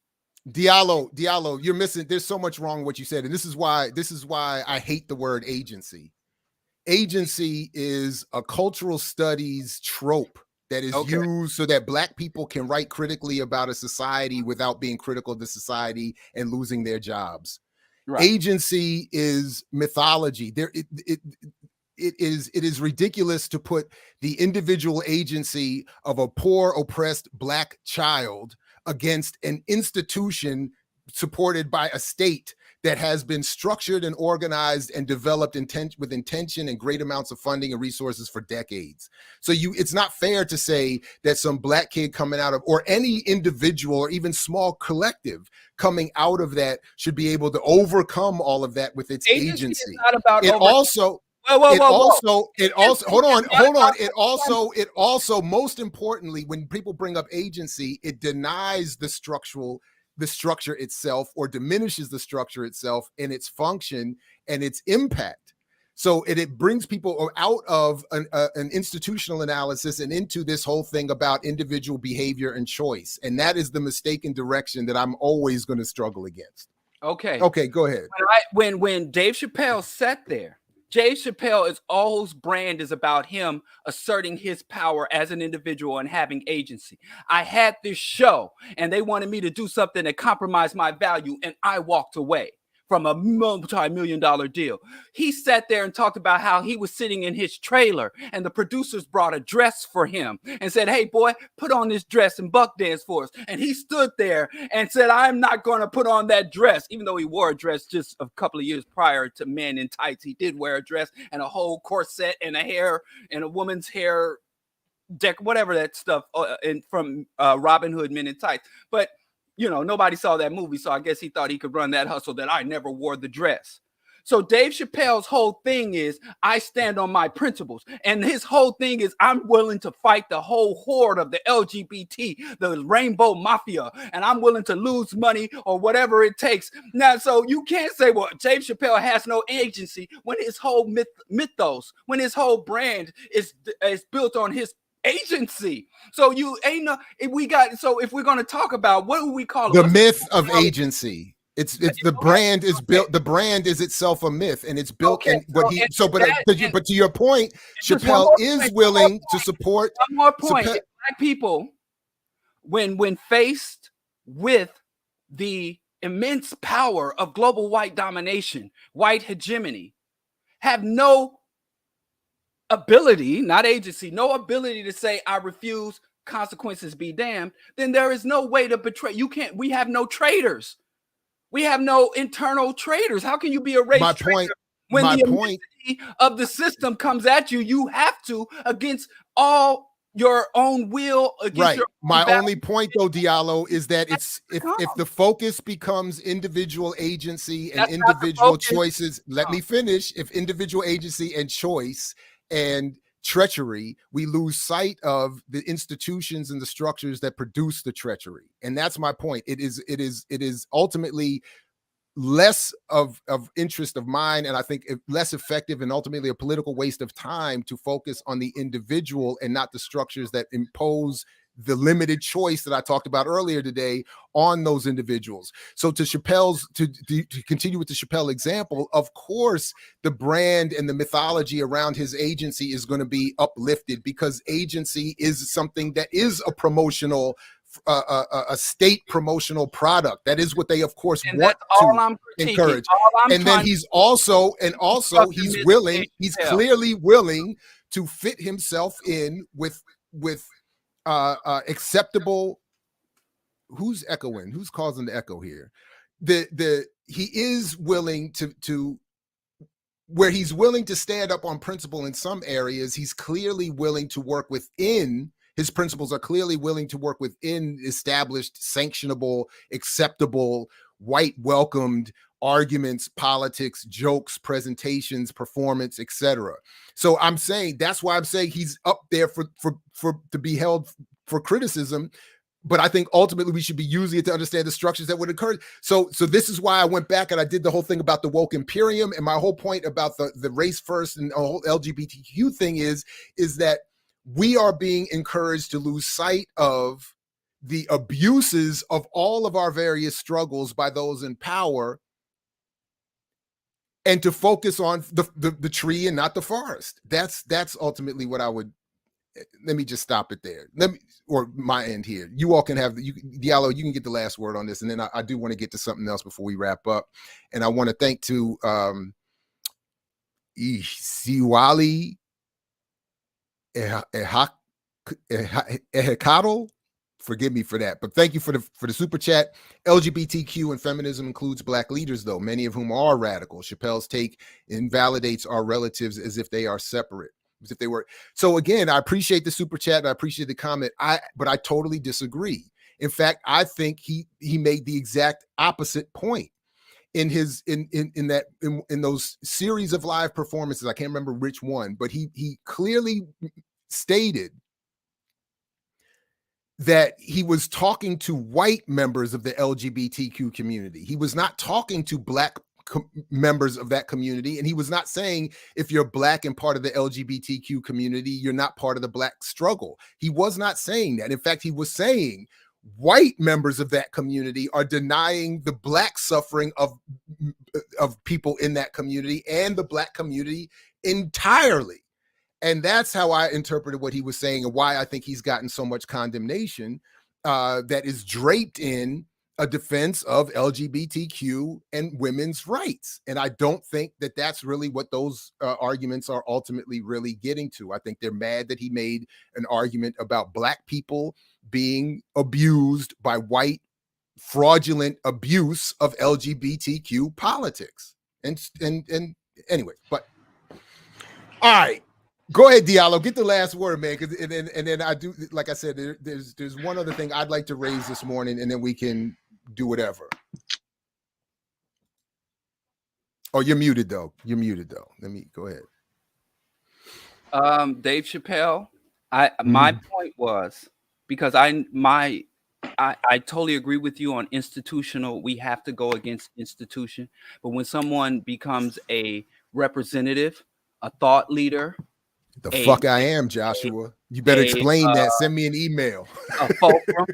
Diallo, you're missing. There's so much wrong with what you said, and this is why I hate the word agency. Agency is a cultural studies trope that is used so that Black people can write critically about a society without being critical of the society and losing their jobs. Right. Agency is mythology. It is ridiculous to put the individual agency of a poor, oppressed Black child against an institution supported by a state that has been structured and organized and developed with intention and great amounts of funding and resources for decades. So it's not fair to say that some Black kid coming out of, or any individual or even small collective coming out of that should be able to overcome all of that with its agency. Is not about It also, most importantly, when people bring up agency, it denies the structure itself, or diminishes the structure itself and its function and its impact. So it brings people out of an institutional analysis and into this whole thing about individual behavior and choice. And that is the mistaken direction that I'm always going to struggle against. Okay, go ahead. When Dave Chappelle sat there, Dave Chappelle's whole brand is about him asserting his power as an individual and having agency. I had this show and they wanted me to do something that compromised my value, and I walked away from a multi-million-dollar deal. He sat there and talked about how he was sitting in his trailer and the producers brought a dress for him and said, "Hey boy, put on this dress and buck dance for us." And he stood there and said, "I'm not going to put on that dress." Even though he wore a dress just a couple of years prior to Men in Tights, he did wear a dress and a whole corset and a woman's hair deck, whatever that stuff from Robin Hood, Men in Tights. But nobody saw that movie, so I guess he thought he could run that hustle that I never wore the dress. So Dave Chappelle's whole thing is, I stand on my principles. And his whole thing is, I'm willing to fight the whole horde of the LGBT, the rainbow mafia, and I'm willing to lose money or whatever it takes. Now, so you can't say, well, Dave Chappelle has no agency when his whole mythos, when his whole brand is built on his agency. So if we're going to talk about, what do we call it? The myth of agency. It's the brand is built. The brand is itself a myth, and it's built. But to your point, Chappelle is willing to support. One more point: Black people, when faced with the immense power of global white domination, white hegemony, have no ability, not agency, no ability to say, "I refuse, consequences be damned." Then there is no way to betray. We have no traitors. We have no internal traitors. How can you be a race traitor when the of the system comes at you, you have to, against all your own will, against right. your My value. only point, though, Diallo, is that it's if the focus becomes individual agency and individual choices. Let me finish. If individual agency and choice and treachery, we lose sight of the institutions and the structures that produce the treachery. And that's my point. It is ultimately less of interest of mine, and I think less effective and ultimately a political waste of time to focus on the individual and not the structures that impose the limited choice that I talked about earlier today on those individuals. So to Chappelle's, to continue with the Chappelle example, of course, the brand and the mythology around his agency is going to be uplifted, because agency is something that is a promotional a state promotional product. That is what they, of course, want to encourage. And then he's clearly willing to fit himself in with acceptable. Who's echoing? Who's causing the echo here? He is willing to where he's willing to stand up on principle in some areas. He's clearly willing to work within. His principles are clearly willing to work within established, sanctionable, acceptable, white welcomed arguments, politics, jokes, presentations, performance, etc. So I'm saying that's why I'm saying he's up there for to be held for criticism. But I think ultimately we should be using it to understand the structures that would occur. So this is why I went back and I did the whole thing about the woke imperium. And my whole point about the race first and the whole LGBTQ thing is that we are being encouraged to lose sight of the abuses of all of our various struggles by those in power, and to focus on the tree and not the forest. That's ultimately what I would. Let me just stop it there. Or my end here. You all can have Diallo. You can get the last word on this, and then I do want to get to something else before we wrap up. And I want to thank to Siwali Ehekado, forgive me for that, but thank you for the super chat. LGBTQ and feminism includes Black leaders, though, many of whom are radical. Chappelle's take invalidates our relatives as if they are separate, as if they were. So again, I appreciate the super chat and I appreciate the comment. But I totally disagree. In fact, I think he made the exact opposite point in his in those series of live performances. I can't remember which one, but he clearly stated that he was talking to white members of the LGBTQ community. He was not talking to Black members of that community. And he was not saying, if you're Black and part of the LGBTQ community, you're not part of the Black struggle. He was not saying that. In fact, he was saying white members of that community are denying the Black suffering of people in that community and the Black community entirely. And that's how I interpreted what he was saying, and why I think he's gotten so much condemnation that is draped in a defense of LGBTQ and women's rights. And I don't think that that's really what those arguments are ultimately really getting to. I think they're mad that he made an argument about Black people being abused by white fraudulent abuse of LGBTQ politics. And anyway, but all right. Go ahead, Diallo. Get the last word, man. And then I do, like I said, there's one other thing I'd like to raise this morning, and then we can do whatever. Oh, you're muted though. You're muted though. Let me go ahead. Dave Chappelle. My point was, because I totally agree with you on institutional. We have to go against institution. But when someone becomes a representative, a thought leader. The fuck I am, Joshua. You better explain that. Send me an email. A fulcrum.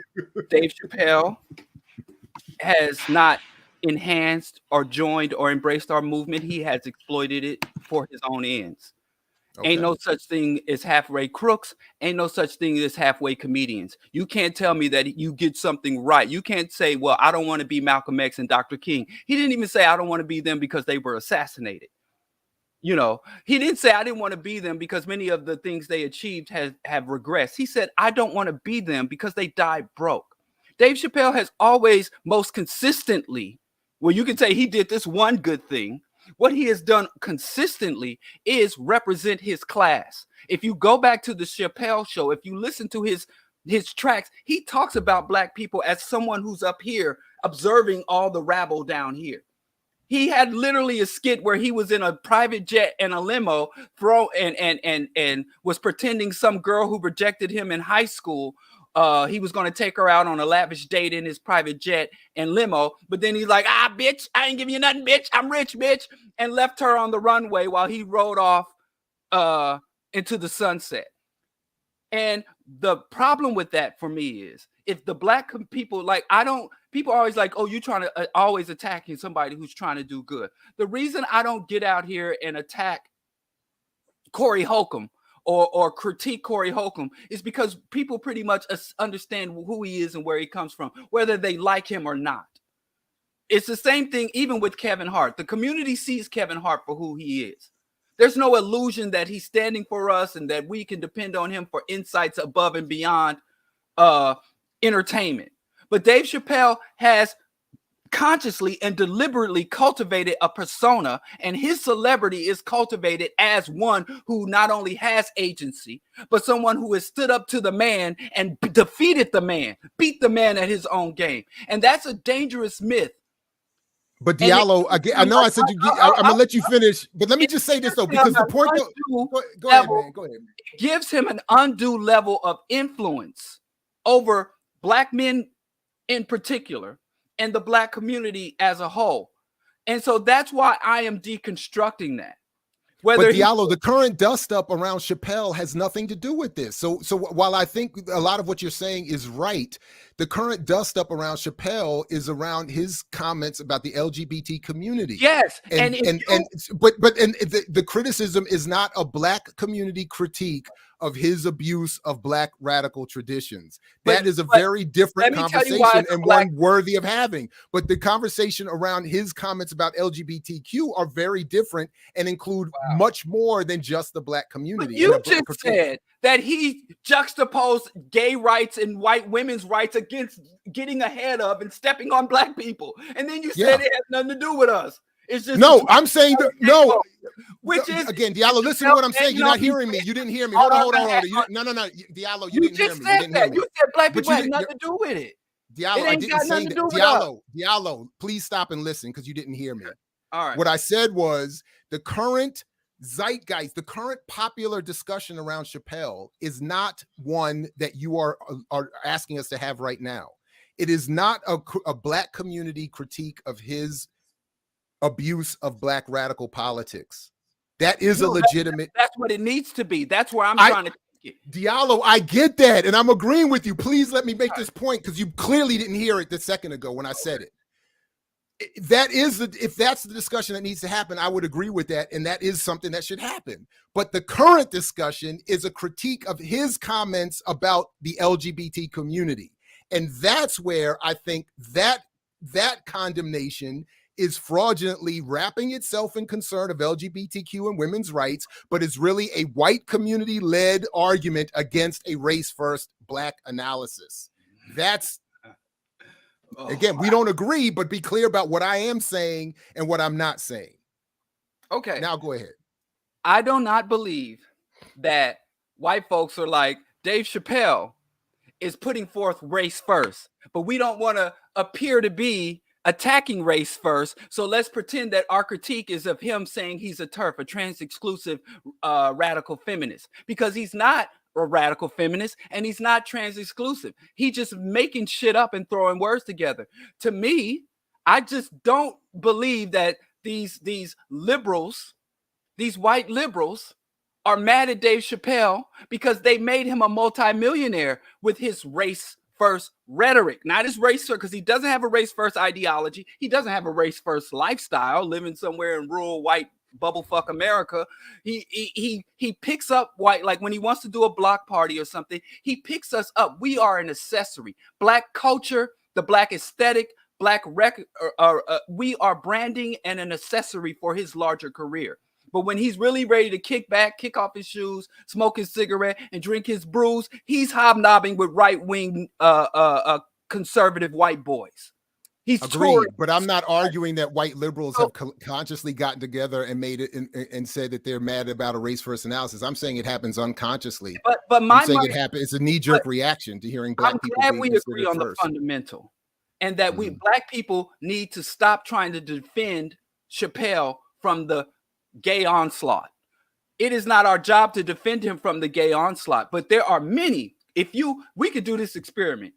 Dave Chappelle has not enhanced or joined or embraced our movement. He has exploited it for his own ends. Okay. Ain't no such thing as halfway crooks. Ain't no such thing as halfway comedians. You can't tell me that you get something right. You can't say, well, I don't want to be Malcolm X and Dr. King. He didn't even say I don't want to be them because they were assassinated. You know, he didn't say I didn't want to be them because many of the things they achieved have regressed. He said, I don't want to be them because they died broke. Dave Chappelle has always most consistently, well, you can say he did this one good thing, What he has done consistently is represent his class. If you go back to the Chappelle show, if you listen to his tracks, he talks about black people as someone who's up here observing all the rabble down here. He had literally a skit where he was in a private jet and a limo and was pretending some girl who rejected him in high school. He was going to take her out on a lavish date in his private jet and limo. But then he's like, bitch, I ain't giving you nothing, bitch. I'm rich, bitch. And left her on the runway while he rode off into the sunset. And the problem with that for me is if the black people, people are always like, oh, you're trying to always attacking somebody who's trying to do good. The reason I don't get out here and attack Corey Holcomb or critique Corey Holcomb is because people pretty much understand who he is and where he comes from, whether they like him or not. It's the same thing even with Kevin Hart. The community sees Kevin Hart for who he is. There's no illusion that he's standing for us and that we can depend on him for insights above and beyond entertainment. But Dave Chappelle has consciously and deliberately cultivated a persona, and his celebrity is cultivated as one who not only has agency, but someone who has stood up to the man and defeated the man, beat the man at his own game. And that's a dangerous myth. But Diallo, again, I know I said I'm gonna let you finish, but let me just say this though, because the point. Go ahead, man. Go ahead. It gives him an undue level of influence over black men in particular and the black community as a whole, and so that's why I am deconstructing that. But Diallo, the current dust up around Chappelle has nothing to do with this. So while I think a lot of what you're saying is right, the current dust up around Chappelle is around his comments about the LGBT community. Yes, but the criticism is not a black community critique of his abuse of black radical traditions. That is a very different conversation and one worthy of having. But the conversation around his comments about LGBTQ are very different and include much more than just the black community. But you just said that he juxtaposed gay rights and white women's rights against getting ahead of and stepping on black people. And then you said it has nothing to do with us. It's just I'm saying no. Which is again, Diallo. Listen to what I'm saying. You're not hearing me. You didn't hear me. Hold on. No, Diallo. You didn't hear me. You didn't hear me. You said black people had nothing to do with it. Diallo, I didn't say that. Diallo, please stop and listen because you didn't hear me. All right. What I said was the current zeitgeist, the current popular discussion around Chappelle is not one that you are asking us to have right now. It is not a black community critique of his abuse of black radical politics. That is a legitimate. That's what it needs to be. That's where I'm trying to take it. Diallo, I get that, and I'm agreeing with you. Please let me make this point because you clearly didn't hear it the second ago when I said it. If that's the discussion that needs to happen, I would agree with that, and that is something that should happen. But the current discussion is a critique of his comments about the LGBT community, and that's where I think that condemnation is fraudulently wrapping itself in concern of LGBTQ and women's rights, but is really a white community-led argument against a race-first black analysis. That's, again, we don't agree, but be clear about what I am saying and what I'm not saying. Okay. Now go ahead. I do not believe that white folks are like, Dave Chappelle is putting forth race first, but we don't want to appear to be attacking race first, so let's pretend that our critique is of him saying he's a TERF, a trans-exclusive radical feminist, because he's not a radical feminist and he's not trans-exclusive. He's just making shit up and throwing words together. To me, I just don't believe that these liberals, these white liberals, are mad at Dave Chappelle because they made him a multimillionaire with his race first rhetoric, not his race first, because he doesn't have a race first ideology. He doesn't have a race first lifestyle, living somewhere in rural white bubblefuck America. He picks up white, like when he wants to do a block party or something, he picks us up. We are an accessory. Black culture, the black aesthetic, black record, we are branding and an accessory for his larger career. But when he's really ready to kick back, kick off his shoes, smoke his cigarette, and drink his brews, he's hobnobbing with right-wing conservative white boys. He's agreed, touring. but I'm not arguing that white liberals have consciously gotten together and made it and said that they're mad about a race first analysis. I'm saying it happens unconsciously. But I'm saying it happens. It's a knee jerk reaction to hearing black people being we agree on first. the fundamental, and that we black people need to stop trying to defend Chappelle from the gay onslaught. It is not our job to defend him from the gay onslaught, but there are many. We could do this experiment.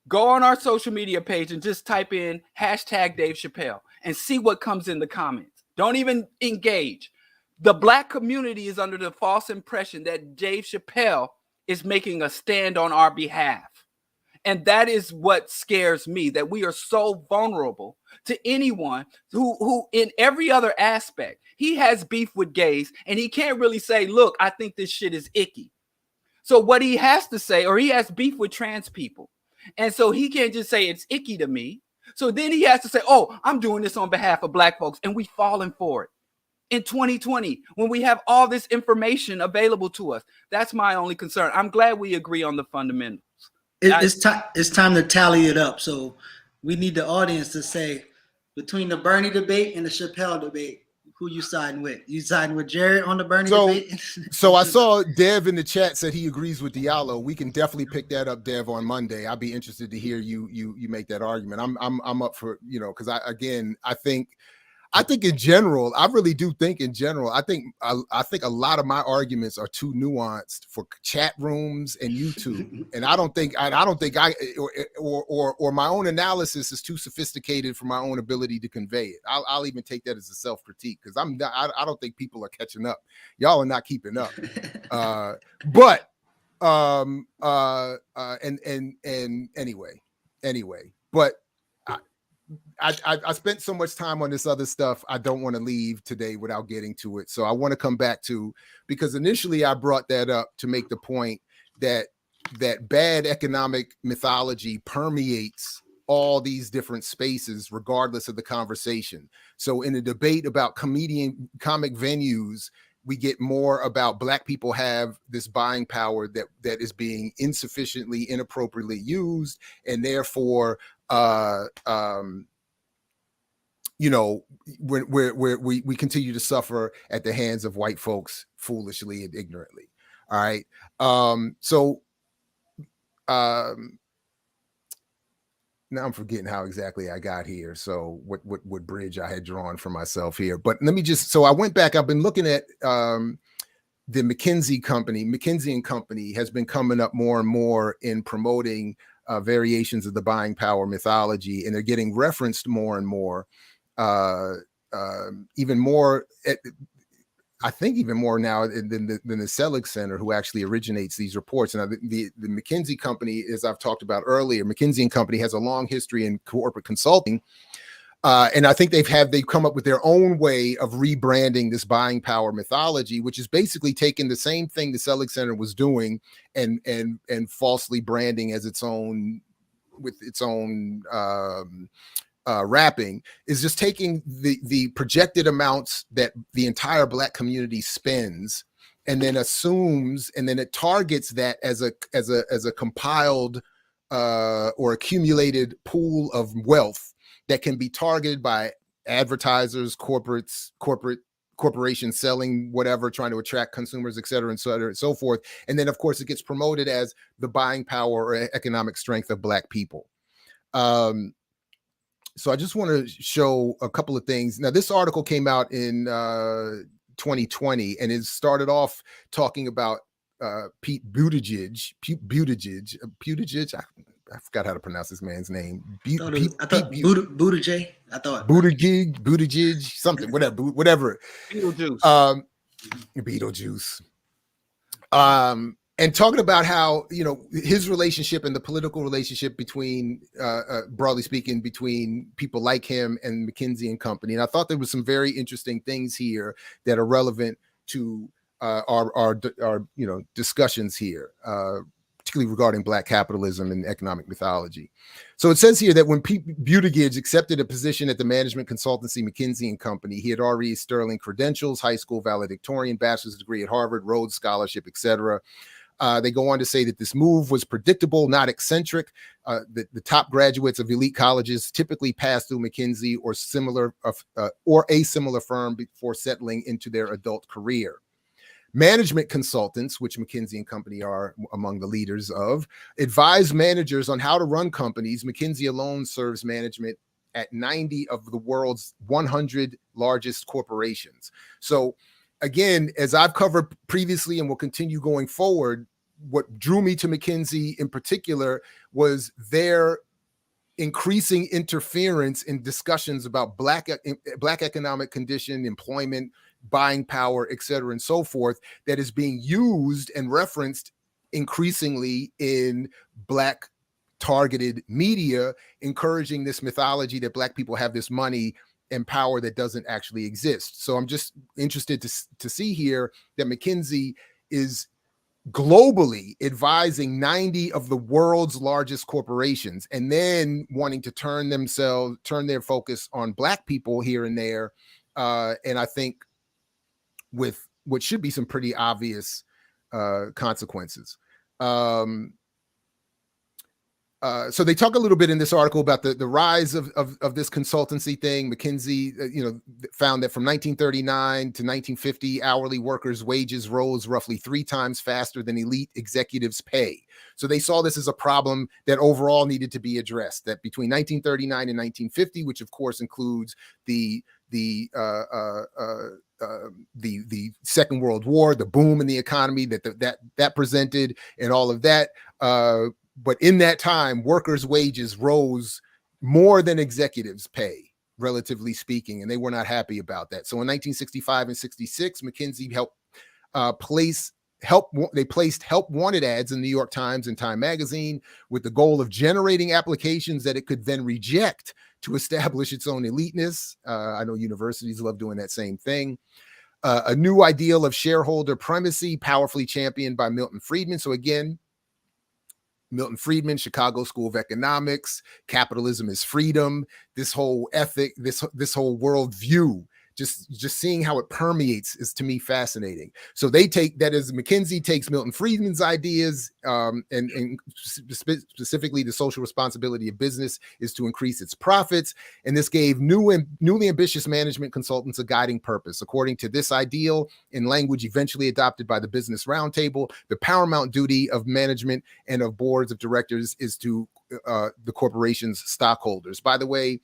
Go on our social media page and just type in hashtag Dave Chappelle and see what comes in the comments. Don't even engage. The black community is under the false impression that Dave Chappelle is making a stand on our behalf. And that is what scares me, that we are so vulnerable to anyone who in every other aspect, he has beef with gays and he can't really say, look, I think this shit is icky. So what he has to say, or he has beef with trans people. And so he can't just say it's icky to me. So then he has to say, oh, I'm doing this on behalf of black folks. And we've fallen for it. In 2020, when we have all this information available to us, that's my only concern. I'm glad we agree on the fundamentals. It's time to tally it up. So we need the audience to say, between the Bernie debate and the Chappelle debate, who you siding with? You siding with Jared on the Bernie debate? So I saw Dev in the chat said he agrees with Diallo. We can definitely pick that up, Dev, on Monday. I'd be interested to hear you make that argument. I'm up for, because I think in general, I really do think in general, I think a lot of my arguments are too nuanced for chat rooms and YouTube. And I don't think or my own analysis is too sophisticated for my own ability to convey it. I'll even take that as a self-critique because I don't think people are catching up. Y'all are not keeping up. Anyway, but I spent so much time on this other stuff. I don't want to leave today without getting to it. So I want to come back to, because initially I brought that up to make the point that bad economic mythology permeates all these different spaces, regardless of the conversation. So in a debate about comic venues, we get more about black people have this buying power that is being insufficiently, inappropriately used, and therefore, we continue to suffer at the hands of white folks foolishly and ignorantly. All right. Now I'm forgetting how exactly I got here. So what bridge I had drawn for myself here, but so I went back, I've been looking at, the McKinsey and Company has been coming up more and more in promoting variations of the buying power mythology, and they're getting referenced more and more, even more, I think even more now than the Selig Center, who actually originates these reports. And the McKinsey Company, as I've talked about earlier, McKinsey and Company has a long history in corporate consulting. And I think they've come up with their own way of rebranding this buying power mythology, which is basically taking the same thing the Selig Center was doing and falsely branding as its own, with its own wrapping, is just taking the projected amounts that the entire black community spends and then assumes, and then it targets that as a compiled or accumulated pool of wealth that can be targeted by advertisers, corporations selling whatever, trying to attract consumers, et cetera, and so forth. And then, of course, it gets promoted as the buying power or economic strength of black people. So I just want to show a couple of things. Now, this article came out in 2020, and it started off talking about Pete Buttigieg. I forgot how to pronounce this man's name. Buttigieg. Buttigieg, something, whatever. Beetlejuice. And talking about how, his relationship and the political relationship between, broadly speaking, between people like him and McKinsey and Company. And I thought there was some very interesting things here that are relevant to our discussions here, particularly regarding black capitalism and economic mythology. So it says here that when Pete Buttigieg accepted a position at the management consultancy McKinsey and Company, he had already sterling credentials, high school valedictorian, bachelor's degree at Harvard, Rhodes Scholarship, etc. They go on to say that this move was predictable, not eccentric. The top graduates of elite colleges typically pass through McKinsey or a similar firm before settling into their adult career. Management consultants, which McKinsey and Company are among the leaders of, advise managers on how to run companies. McKinsey alone serves management at 90 of the world's 100 largest corporations. So again, as I've covered previously and will continue going forward, what drew me to McKinsey in particular was their increasing interference in discussions about Black economic condition, employment, buying power, et cetera, and so forth, that is being used and referenced increasingly in Black targeted media, encouraging this mythology that Black people have this money and power that doesn't actually exist. So I'm just interested to see here that McKinsey is globally advising 90 of the world's largest corporations, and then wanting to turn their focus on Black people here and there. And I think with what should be some pretty obvious consequences. So they talk a little bit in this article about the rise of this consultancy thing. McKinsey, found that from 1939 to 1950, hourly workers' wages rose roughly 3 times faster than elite executives' pay. So they saw this as a problem that overall needed to be addressed. That between 1939 and 1950, which of course includes the Second World War, the boom in the economy that presented, and all of that. But in that time, workers' wages rose more than executives' pay, relatively speaking, and they were not happy about that. So in 1965 and 66, McKinsey placed help wanted ads in the New York Times and Time Magazine with the goal of generating applications that it could then reject to establish its own eliteness. I know universities love doing that same thing. A new ideal of shareholder primacy, powerfully championed by Milton Friedman. So again, Milton Friedman, Chicago School of Economics, capitalism is freedom, this whole ethic, this whole worldview, just seeing how it permeates is to me fascinating. So they take that as McKinsey takes Milton Friedman's ideas, and specifically the social responsibility of business is to increase its profits. And this gave newly ambitious management consultants a guiding purpose. According to this ideal, in language eventually adopted by the Business Roundtable, the paramount duty of management and of boards of directors is to the corporation's stockholders. By the way,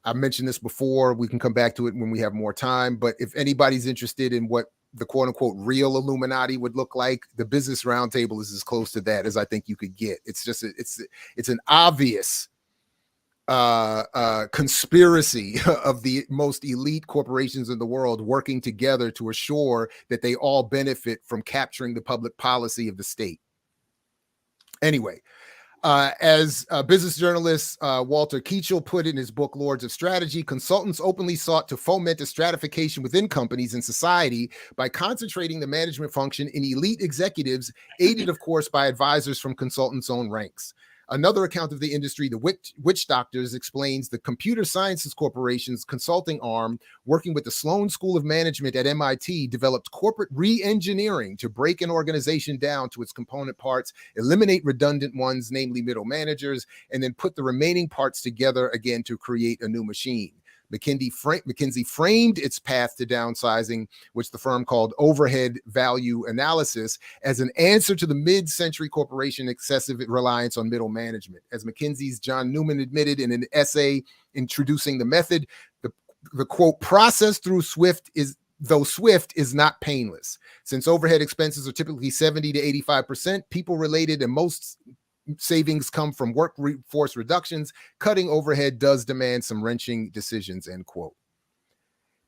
I mentioned this before. We can come back to it when we have more time. But if anybody's interested in what the quote unquote real Illuminati would look like, the Business Roundtable is as close to that as I think you could get. It's just it's an obvious conspiracy of the most elite corporations in the world working together to assure that they all benefit from capturing the public policy of the state. Anyway. As business journalist Walter Keachel put in his book, Lords of Strategy, consultants openly sought to foment a stratification within companies and society by concentrating the management function in elite executives, aided, of course, by advisors from consultants' own ranks. Another account of the industry, the Witch Doctors, explains the Computer Sciences Corporation's consulting arm, working with the Sloan School of Management at MIT, developed corporate re-engineering to break an organization down to its component parts, eliminate redundant ones, namely middle managers, and then put the remaining parts together again to create a new machine. McKinsey framed its path to downsizing, which the firm called overhead value analysis, as an answer to the mid-century corporation excessive reliance on middle management. As McKinsey's John Newman admitted in an essay introducing the method, the quote, process through Swift is not painless. Since overhead expenses are typically 70 to 85% people-related and most savings come from workforce reductions, cutting overhead does demand some wrenching decisions, end quote.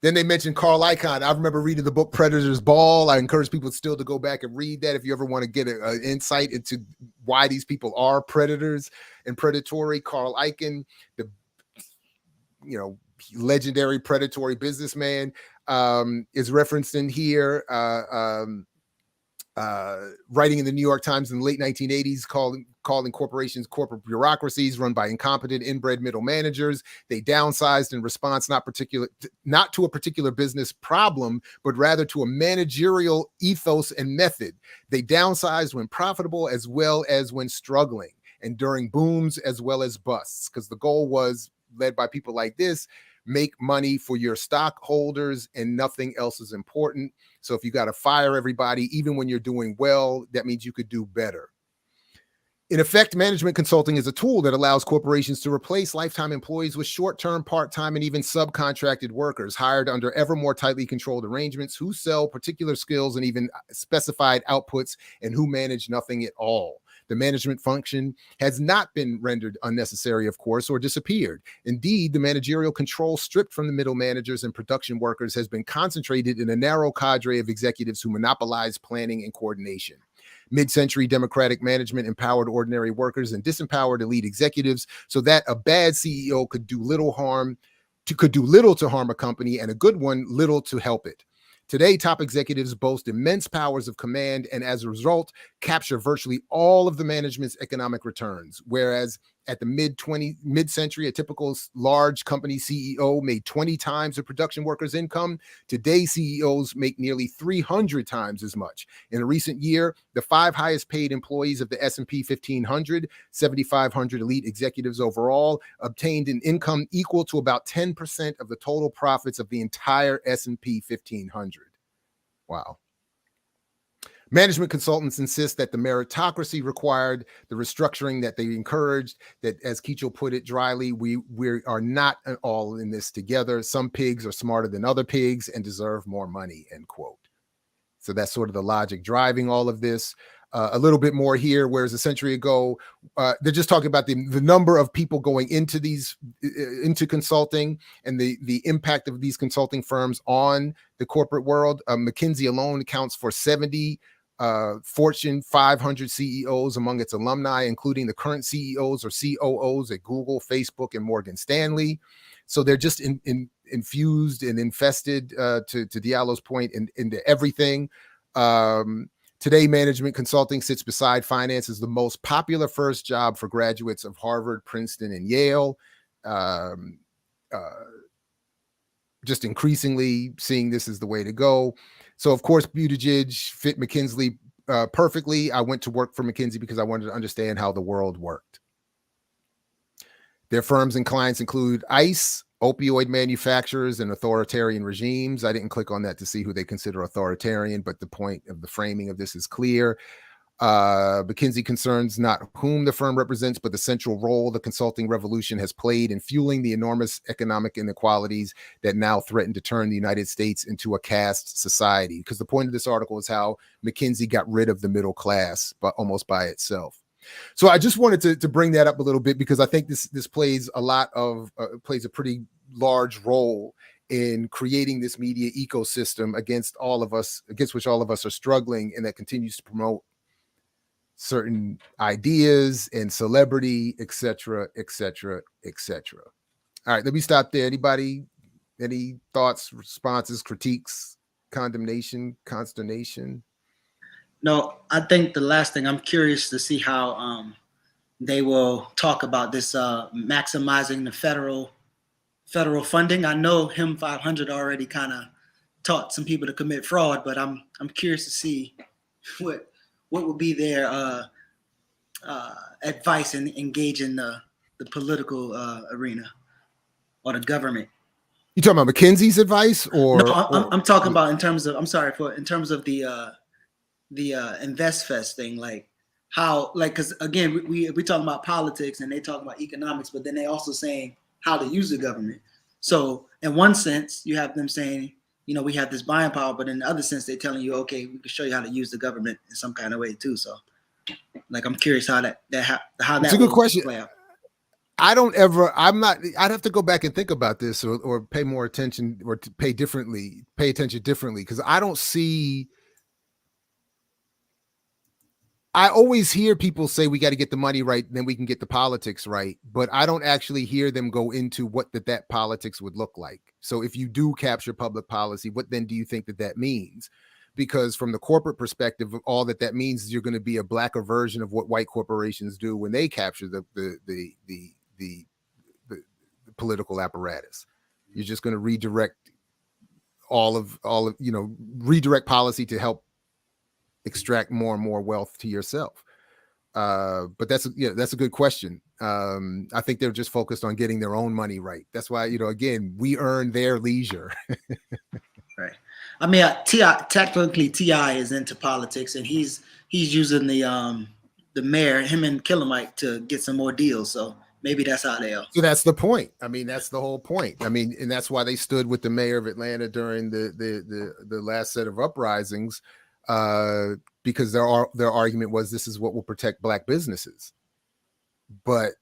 Then they mentioned Carl Icahn. I remember reading the book Predator's Ball. I encourage people still to go back and read that if you ever want to get an insight into why these people are predators and predatory. Carl Icahn, the legendary predatory businessman, is referenced in here. writing in the New York Times in the late 1980s, calling corporations corporate bureaucracies run by incompetent, inbred middle managers. They downsized in response not to a particular business problem, but rather to a managerial ethos and method. They downsized when profitable as well as when struggling, and during booms as well as busts, because the goal was, led by people like this, make money for your stockholders and nothing else is important. So if you got to fire everybody, even when you're doing well, that means you could do better. In effect, management consulting is a tool that allows corporations to replace lifetime employees with short-term, part-time, and even subcontracted workers hired under ever more tightly controlled arrangements who sell particular skills and even specified outputs and who manage nothing at all. The management function has not been rendered unnecessary, of course, or disappeared. Indeed, the managerial control stripped from the middle managers and production workers has been concentrated in a narrow cadre of executives who monopolize planning and coordination. Mid-century democratic management empowered ordinary workers and disempowered elite executives so that a bad CEO could do little to harm a company and a good one little to help it. Today, top executives boast immense powers of command and as a result, capture virtually all of the management's economic returns. Whereas at the mid-century, a typical large company CEO made 20 times the production workers' income. Today, CEOs make nearly 300 times as much. In a recent year, the 5 highest paid employees of the S&P 1500, 7,500 elite executives overall, obtained an income equal to about 10% of the total profits of the entire S&P 1500. Wow. Management consultants insist that the meritocracy required, the restructuring that they encouraged, that, as Keachel put it dryly, we are not all in this together. Some pigs are smarter than other pigs and deserve more money, end quote. So that's sort of the logic driving all of this. A little bit more here, whereas a century ago, they're just talking about the number of people going into consulting and the impact of these consulting firms on the corporate world. McKinsey alone accounts for 70 Fortune 500 CEOs among its alumni, including the current CEOs or COOs at Google, Facebook, and Morgan Stanley. So they're just infused and infested, to Diallo's point, into everything. Today, management consulting sits beside finance as the most popular first job for graduates of Harvard, Princeton, and Yale. Just increasingly seeing this as the way to go. So, of course, Buttigieg fit McKinsey perfectly. I went to work for McKinsey because I wanted to understand how the world worked. Their firms and clients include ICE, opioid manufacturers, and authoritarian regimes. I didn't click on that to see who they consider authoritarian, but the point of the framing of this is clear. McKinsey concerns not whom the firm represents, but the central role the consulting revolution has played in fueling the enormous economic inequalities that now threaten to turn the United States into a caste society. Because the point of this article is how McKinsey got rid of the middle class, but almost by itself. So I just wanted to bring that up a little bit because I think this plays a pretty large role in creating this media ecosystem against which all of us are struggling, and that continues to promote certain ideas and celebrity, etc., etc., etc. All right, let me stop there. Anybody, any thoughts, responses, critiques, condemnation, consternation? No, I think the last thing, I'm curious to see how they will talk about this maximizing the federal funding. I know HIM 500 already kind of taught some people to commit fraud, but I'm curious to see what would be their advice in engaging the political arena or the government. You talking about McKinsey's advice, or no? I'm talking about in terms of the InvestFest thing, like how, like, because again we talking about politics and they talking about economics, but then they also saying how to use the government. So in one sense, you have them saying, you know, we have this buying power, but in the other sense, they're telling you, okay, we can show you how to use the government in some kind of way too. So, like, I'm curious how that. It's a good question. I'd have to go back and think about this or pay more attention or to pay attention differently. Because I always hear people say we got to get the money right, then we can get the politics right. But I don't actually hear them go into what that politics would look like. So if you do capture public policy, what then do you think that means? because from the corporate perspective, all that means is you're going to be a blacker version of what white corporations do when they capture the political apparatus. You're just going to redirect all of redirect policy to help extract more and more wealth to yourself. But that's a good question. I think they're just focused on getting their own money right. That's why, again, we earn their leisure. Right. I mean, technically T.I. is into politics, and he's using the mayor, him and Killer Mike, to get some more deals. So maybe that's how they are. So that's the point. I mean, that's the whole point. I mean, and that's why they stood with the mayor of Atlanta during the last set of uprisings, because their argument was this is what will protect black businesses. But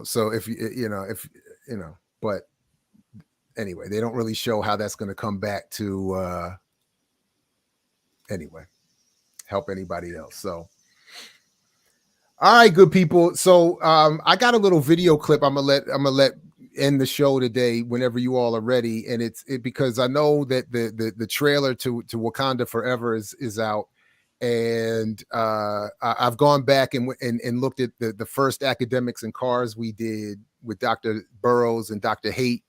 so but anyway, they don't really show how that's going to come back to help anybody else. So all right, good people. So I got a little video clip I'm gonna let end the show today whenever you all are ready, and it's because I know that the trailer to Wakanda Forever is out, and I've gone back and looked at the first Academics and Cars we did with Dr. Burroughs and Dr. Haight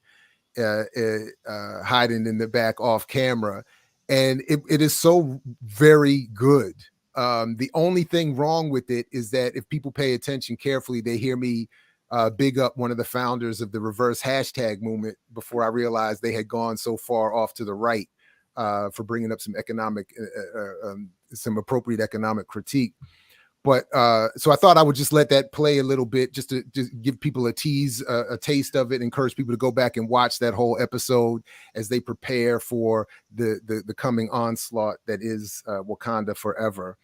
hiding in the back off camera, and it is so very good. The only thing wrong with it is that if people pay attention carefully, they hear me big up one of the founders of the reverse hashtag movement before I realized they had gone so far off to the right for bringing up some some appropriate economic critique. But so I thought I would just let that play a little bit just to give people a taste of it, encourage people to go back and watch that whole episode as they prepare for the coming onslaught that is Wakanda Forever.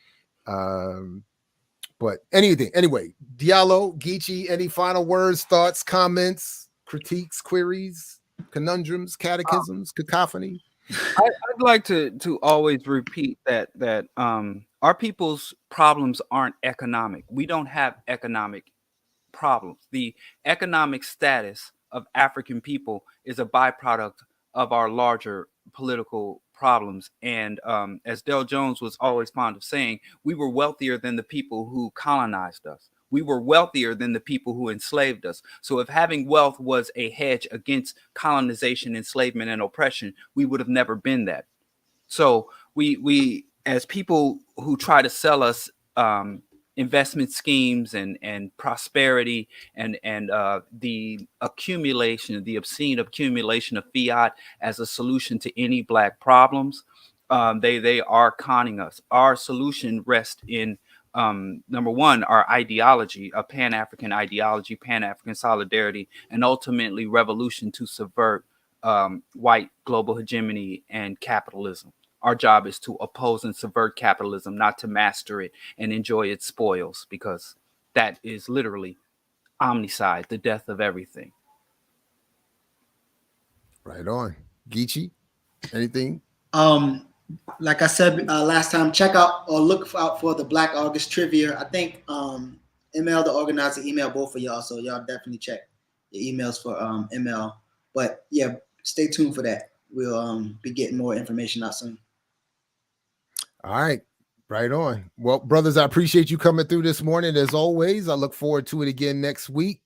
But anyway, Diallo, Geechee, any final words, thoughts, comments, critiques, queries, conundrums, catechisms, cacophony? I'd like to always repeat that our people's problems aren't economic. We don't have economic problems. The economic status of African people is a byproduct of our larger political problems. And as Del Jones was always fond of saying, we were wealthier than the people who colonized us. We were wealthier than the people who enslaved us. So if having wealth was a hedge against colonization, enslavement, and oppression, we would have never been that. So we as people who try to sell us investment schemes and prosperity and the obscene accumulation of fiat as a solution to any black problems, they are conning us. Our solution rests in number one, our ideology, a Pan-African ideology, Pan-African solidarity, and ultimately revolution to subvert white global hegemony and capitalism. Our job is to oppose and subvert capitalism, not to master it and enjoy its spoils, because that is literally omnicide, the death of everything. Right on. Geechee, anything? Like I said last time, check out or look out for the Black August trivia. I think ML, the organizer, email both of y'all, so y'all definitely check your emails for ML. But yeah, stay tuned for that. We'll be getting more information out soon. All right, right on. Well, brothers, I appreciate you coming through this morning. As always, I look forward to it again next week.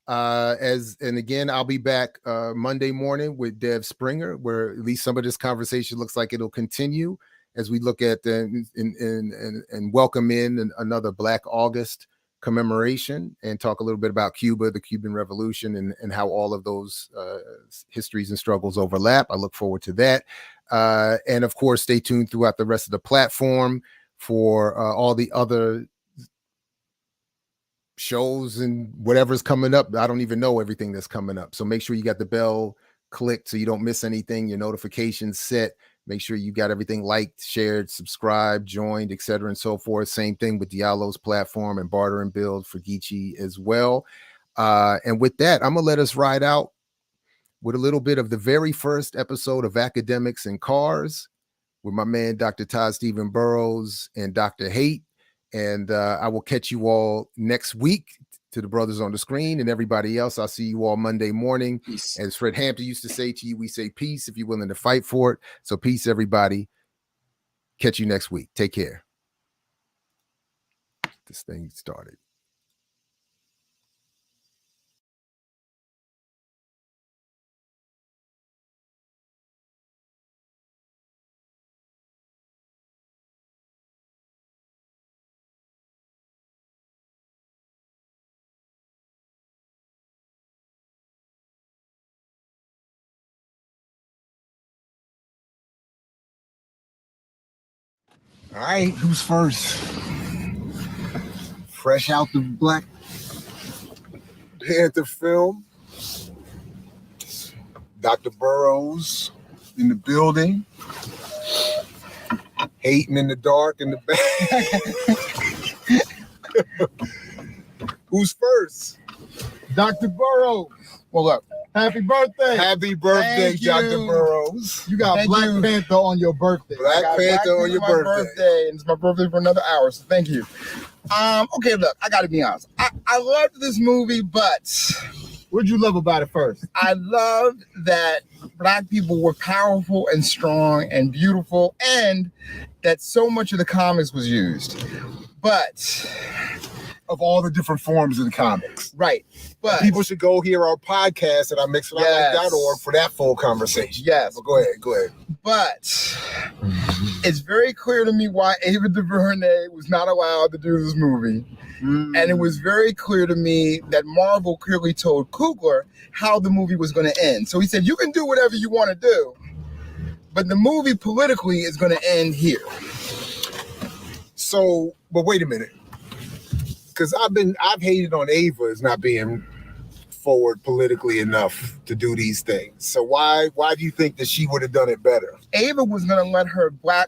And again, I'll be back Monday morning with Dev Springer, where at least some of this conversation looks like it'll continue as we look at and welcome in another Black August commemoration and talk a little bit about Cuba, the Cuban Revolution, and how all of those histories and struggles overlap. I look forward to that. And of course, stay tuned throughout the rest of the platform for all the other shows and whatever's coming up. I don't even know everything that's coming up. So make sure you got the bell clicked so you don't miss anything, your notifications set. Make sure you got everything liked, shared, subscribed, joined, etc. and so forth. Same thing with Diallo's platform and Barter and Build for Geechee as well. And with that, I'm going to let us ride out with a little bit of the very first episode of Academics and Cars with my man, Dr. Todd Stephen Burroughs and Dr. Haight. And I will catch you all next week. To the brothers on the screen and everybody else, I'll see you all Monday morning. Peace. As Fred Hampton used to say to you, we say peace if you're willing to fight for it. So peace, everybody. Catch you next week. Take care. This thing started. All right, who's first? Fresh out the Black Panther film. Dr. Burroughs in the building. Hating in the dark in the back. Who's first? Dr. Burroughs. Well, up. Happy birthday. Happy birthday, Thank Dr. you. Burroughs. You got Black Panther on your birthday. Black Panther on your birthday. And it's my birthday for another hour, so thank you. Okay, look, I gotta be honest. I loved this movie, but what'd you love about it first? I loved that Black people were powerful and strong and beautiful, and that so much of the comics was used. But of all the different forms of the comics. Right. But people should go hear our podcast at mixlr.org for that full conversation. Yes. But go ahead. But it's very clear to me why Ava DuVernay was not allowed to do this movie. And it was very clear to me that Marvel clearly told Coogler how the movie was going to end. So he said, you can do whatever you want to do, but the movie politically is going to end here. So, but wait a minute. Because I've hated on Ava as not being forward politically enough to do these things. So why do you think that she would have done it better? Ava was going to let her Black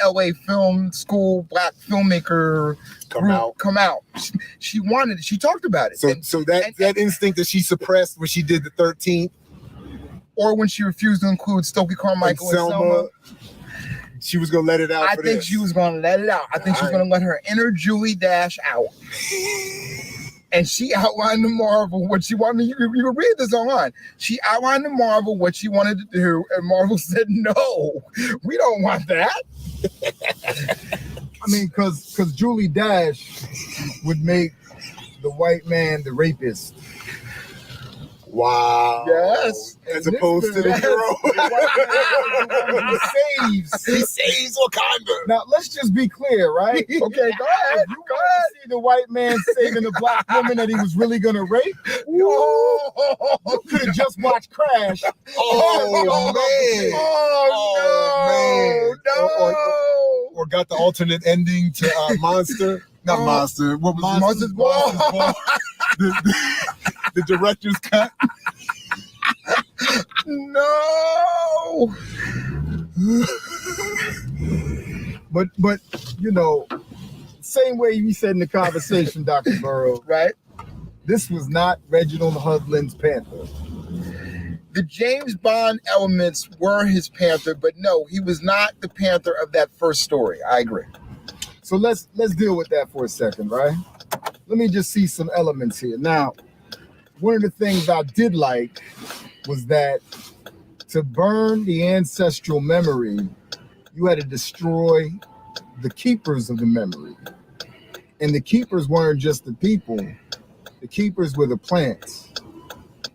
LA Film School Black filmmaker come out. She wanted it. She talked about it. So that instinct that she suppressed when she did the 13th, or when she refused to include Stokely Carmichael and Selma. She was gonna let it out. I think she was gonna let it out. I think she was gonna let her inner Julie Dash out. And she outlined to Marvel what she wanted. You can read this online. She outlined to Marvel what she wanted to do, and Marvel said, "No, we don't want that." I mean, because Julie Dash would make the white man the rapist. Wow. Yes. As opposed to the hero. He saves Wakanda. Now, let's just be clear, right? Okay, go ahead. You go ahead. See the white man saving the Black woman that he was really going to rape? You could have just watched Crash. Oh, man. Oh, no. Or got the alternate ending to Monster. Not Monster. What was Monster's Ball? The director's cut. No. But you know, same way we said in the conversation, Dr. Burroughs, right? This was not Reginald Hudlin's Panther. The James Bond elements were his Panther, but no, he was not the Panther of that first story. I agree. So let's deal with that for a second, right? Let me just see some elements here. Now, one of the things I did like was that to burn the ancestral memory, you had to destroy the keepers of the memory. And the keepers weren't just the people. The keepers were the plants.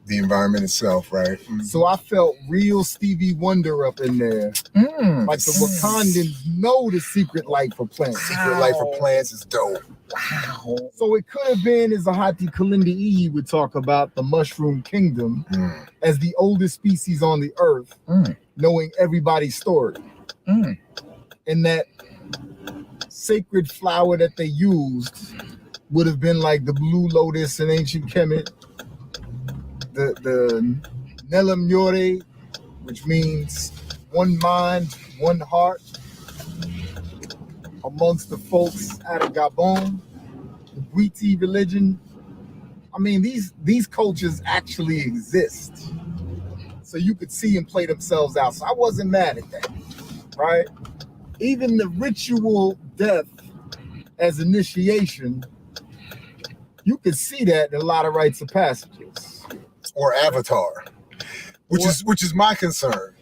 The environment itself, right? So I felt real Stevie Wonder up in there. Like the Wakandans know the secret life for plants. Secret life for plants is dope. Wow. So it could have been, as Ahati Kalindi Iyi would talk about, the mushroom kingdom as the oldest species on the earth, knowing everybody's story. And that sacred flower that they used would have been like the blue lotus in ancient Kemet, the Nelam Yore, which means one mind, one heart, amongst the folks out of Gabon, the Bwiti religion. I mean, these cultures actually exist. So you could see them play themselves out. So I wasn't mad at that, right? Even the ritual death as initiation, you could see that in a lot of rites of passages. Or Avatar, which is my concern.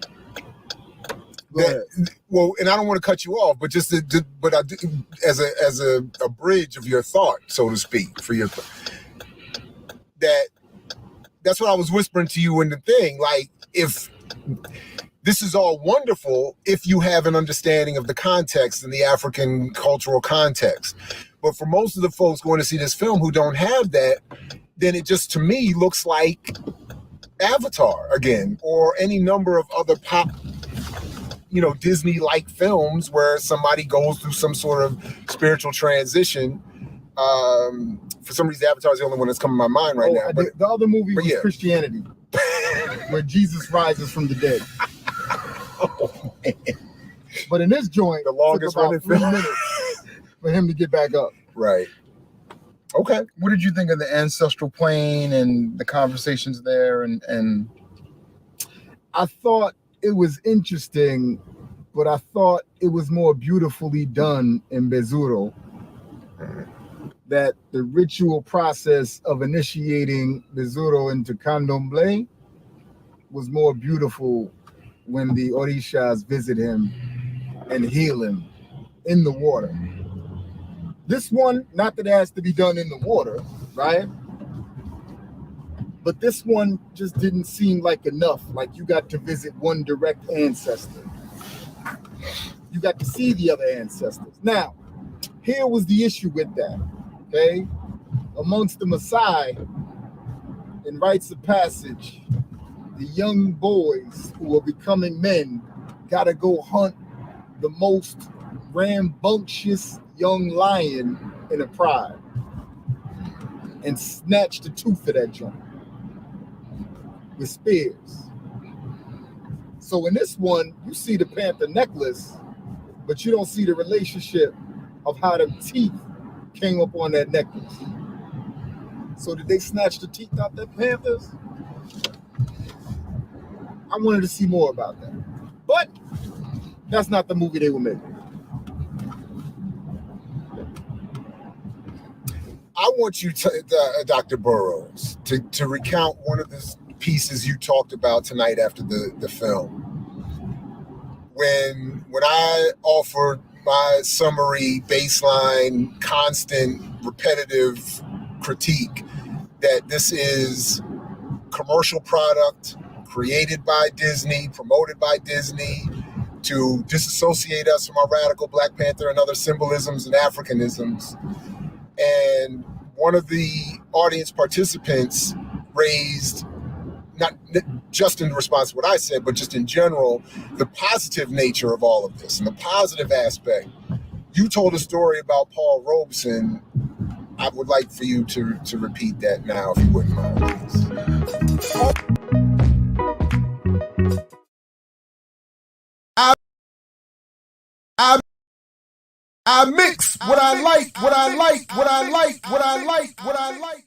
Well, and I don't want to cut you off, but just but I do, as a bridge of your thought, so to speak, for your that's what I was whispering to you in the thing. Like, if this is all wonderful, if you have an understanding of the context and the African cultural context, but for most of the folks going to see this film who don't have that, then it just, to me, looks like Avatar again, or any number of other pop, Disney-like films where somebody goes through some sort of spiritual transition. For some reason, Avatar is the only one that's coming to my mind right now. But the other movie was Christianity, where Jesus rises from the dead. Oh, man. But in this joint, the longest running 3 minutes for him to get back up. Right. Okay. What did you think of the ancestral plane and the conversations there? And I thought it was interesting, but I thought it was more beautifully done in Bezuro. That the ritual process of initiating Bezuro into Candomblé was more beautiful when the Orishas visit him and heal him in the water. This one, not that it has to be done in the water, right? But this one just didn't seem like enough. Like, you got to visit one direct ancestor. You got to see the other ancestors. Now, here was the issue with that, okay? Amongst the Maasai, in rites of passage, the young boys who are becoming men gotta go hunt the most rambunctious young lion in a pride and snatch the tooth of that joint with spears. So in this one, you see the panther necklace, but you don't see the relationship of how the teeth came up on that necklace. So did they snatch the teeth out that panthers? I wanted to see more about that. But that's not the movie they were making. I want you, Dr. Burroughs, to recount one of the pieces you talked about tonight after the film. When I offered my summary, baseline, constant, repetitive critique that this is commercial product created by Disney, promoted by Disney, to disassociate us from our radical Black Panther and other symbolisms and Africanisms. And one of the audience participants raised, not just in response to what I said, but just in general, the positive nature of all of this and the positive aspect. You told a story about Paul Robeson. I would like for you to repeat that now, if you wouldn't mind, please. I mix what I like, what I like, what I like, what I like, what I like.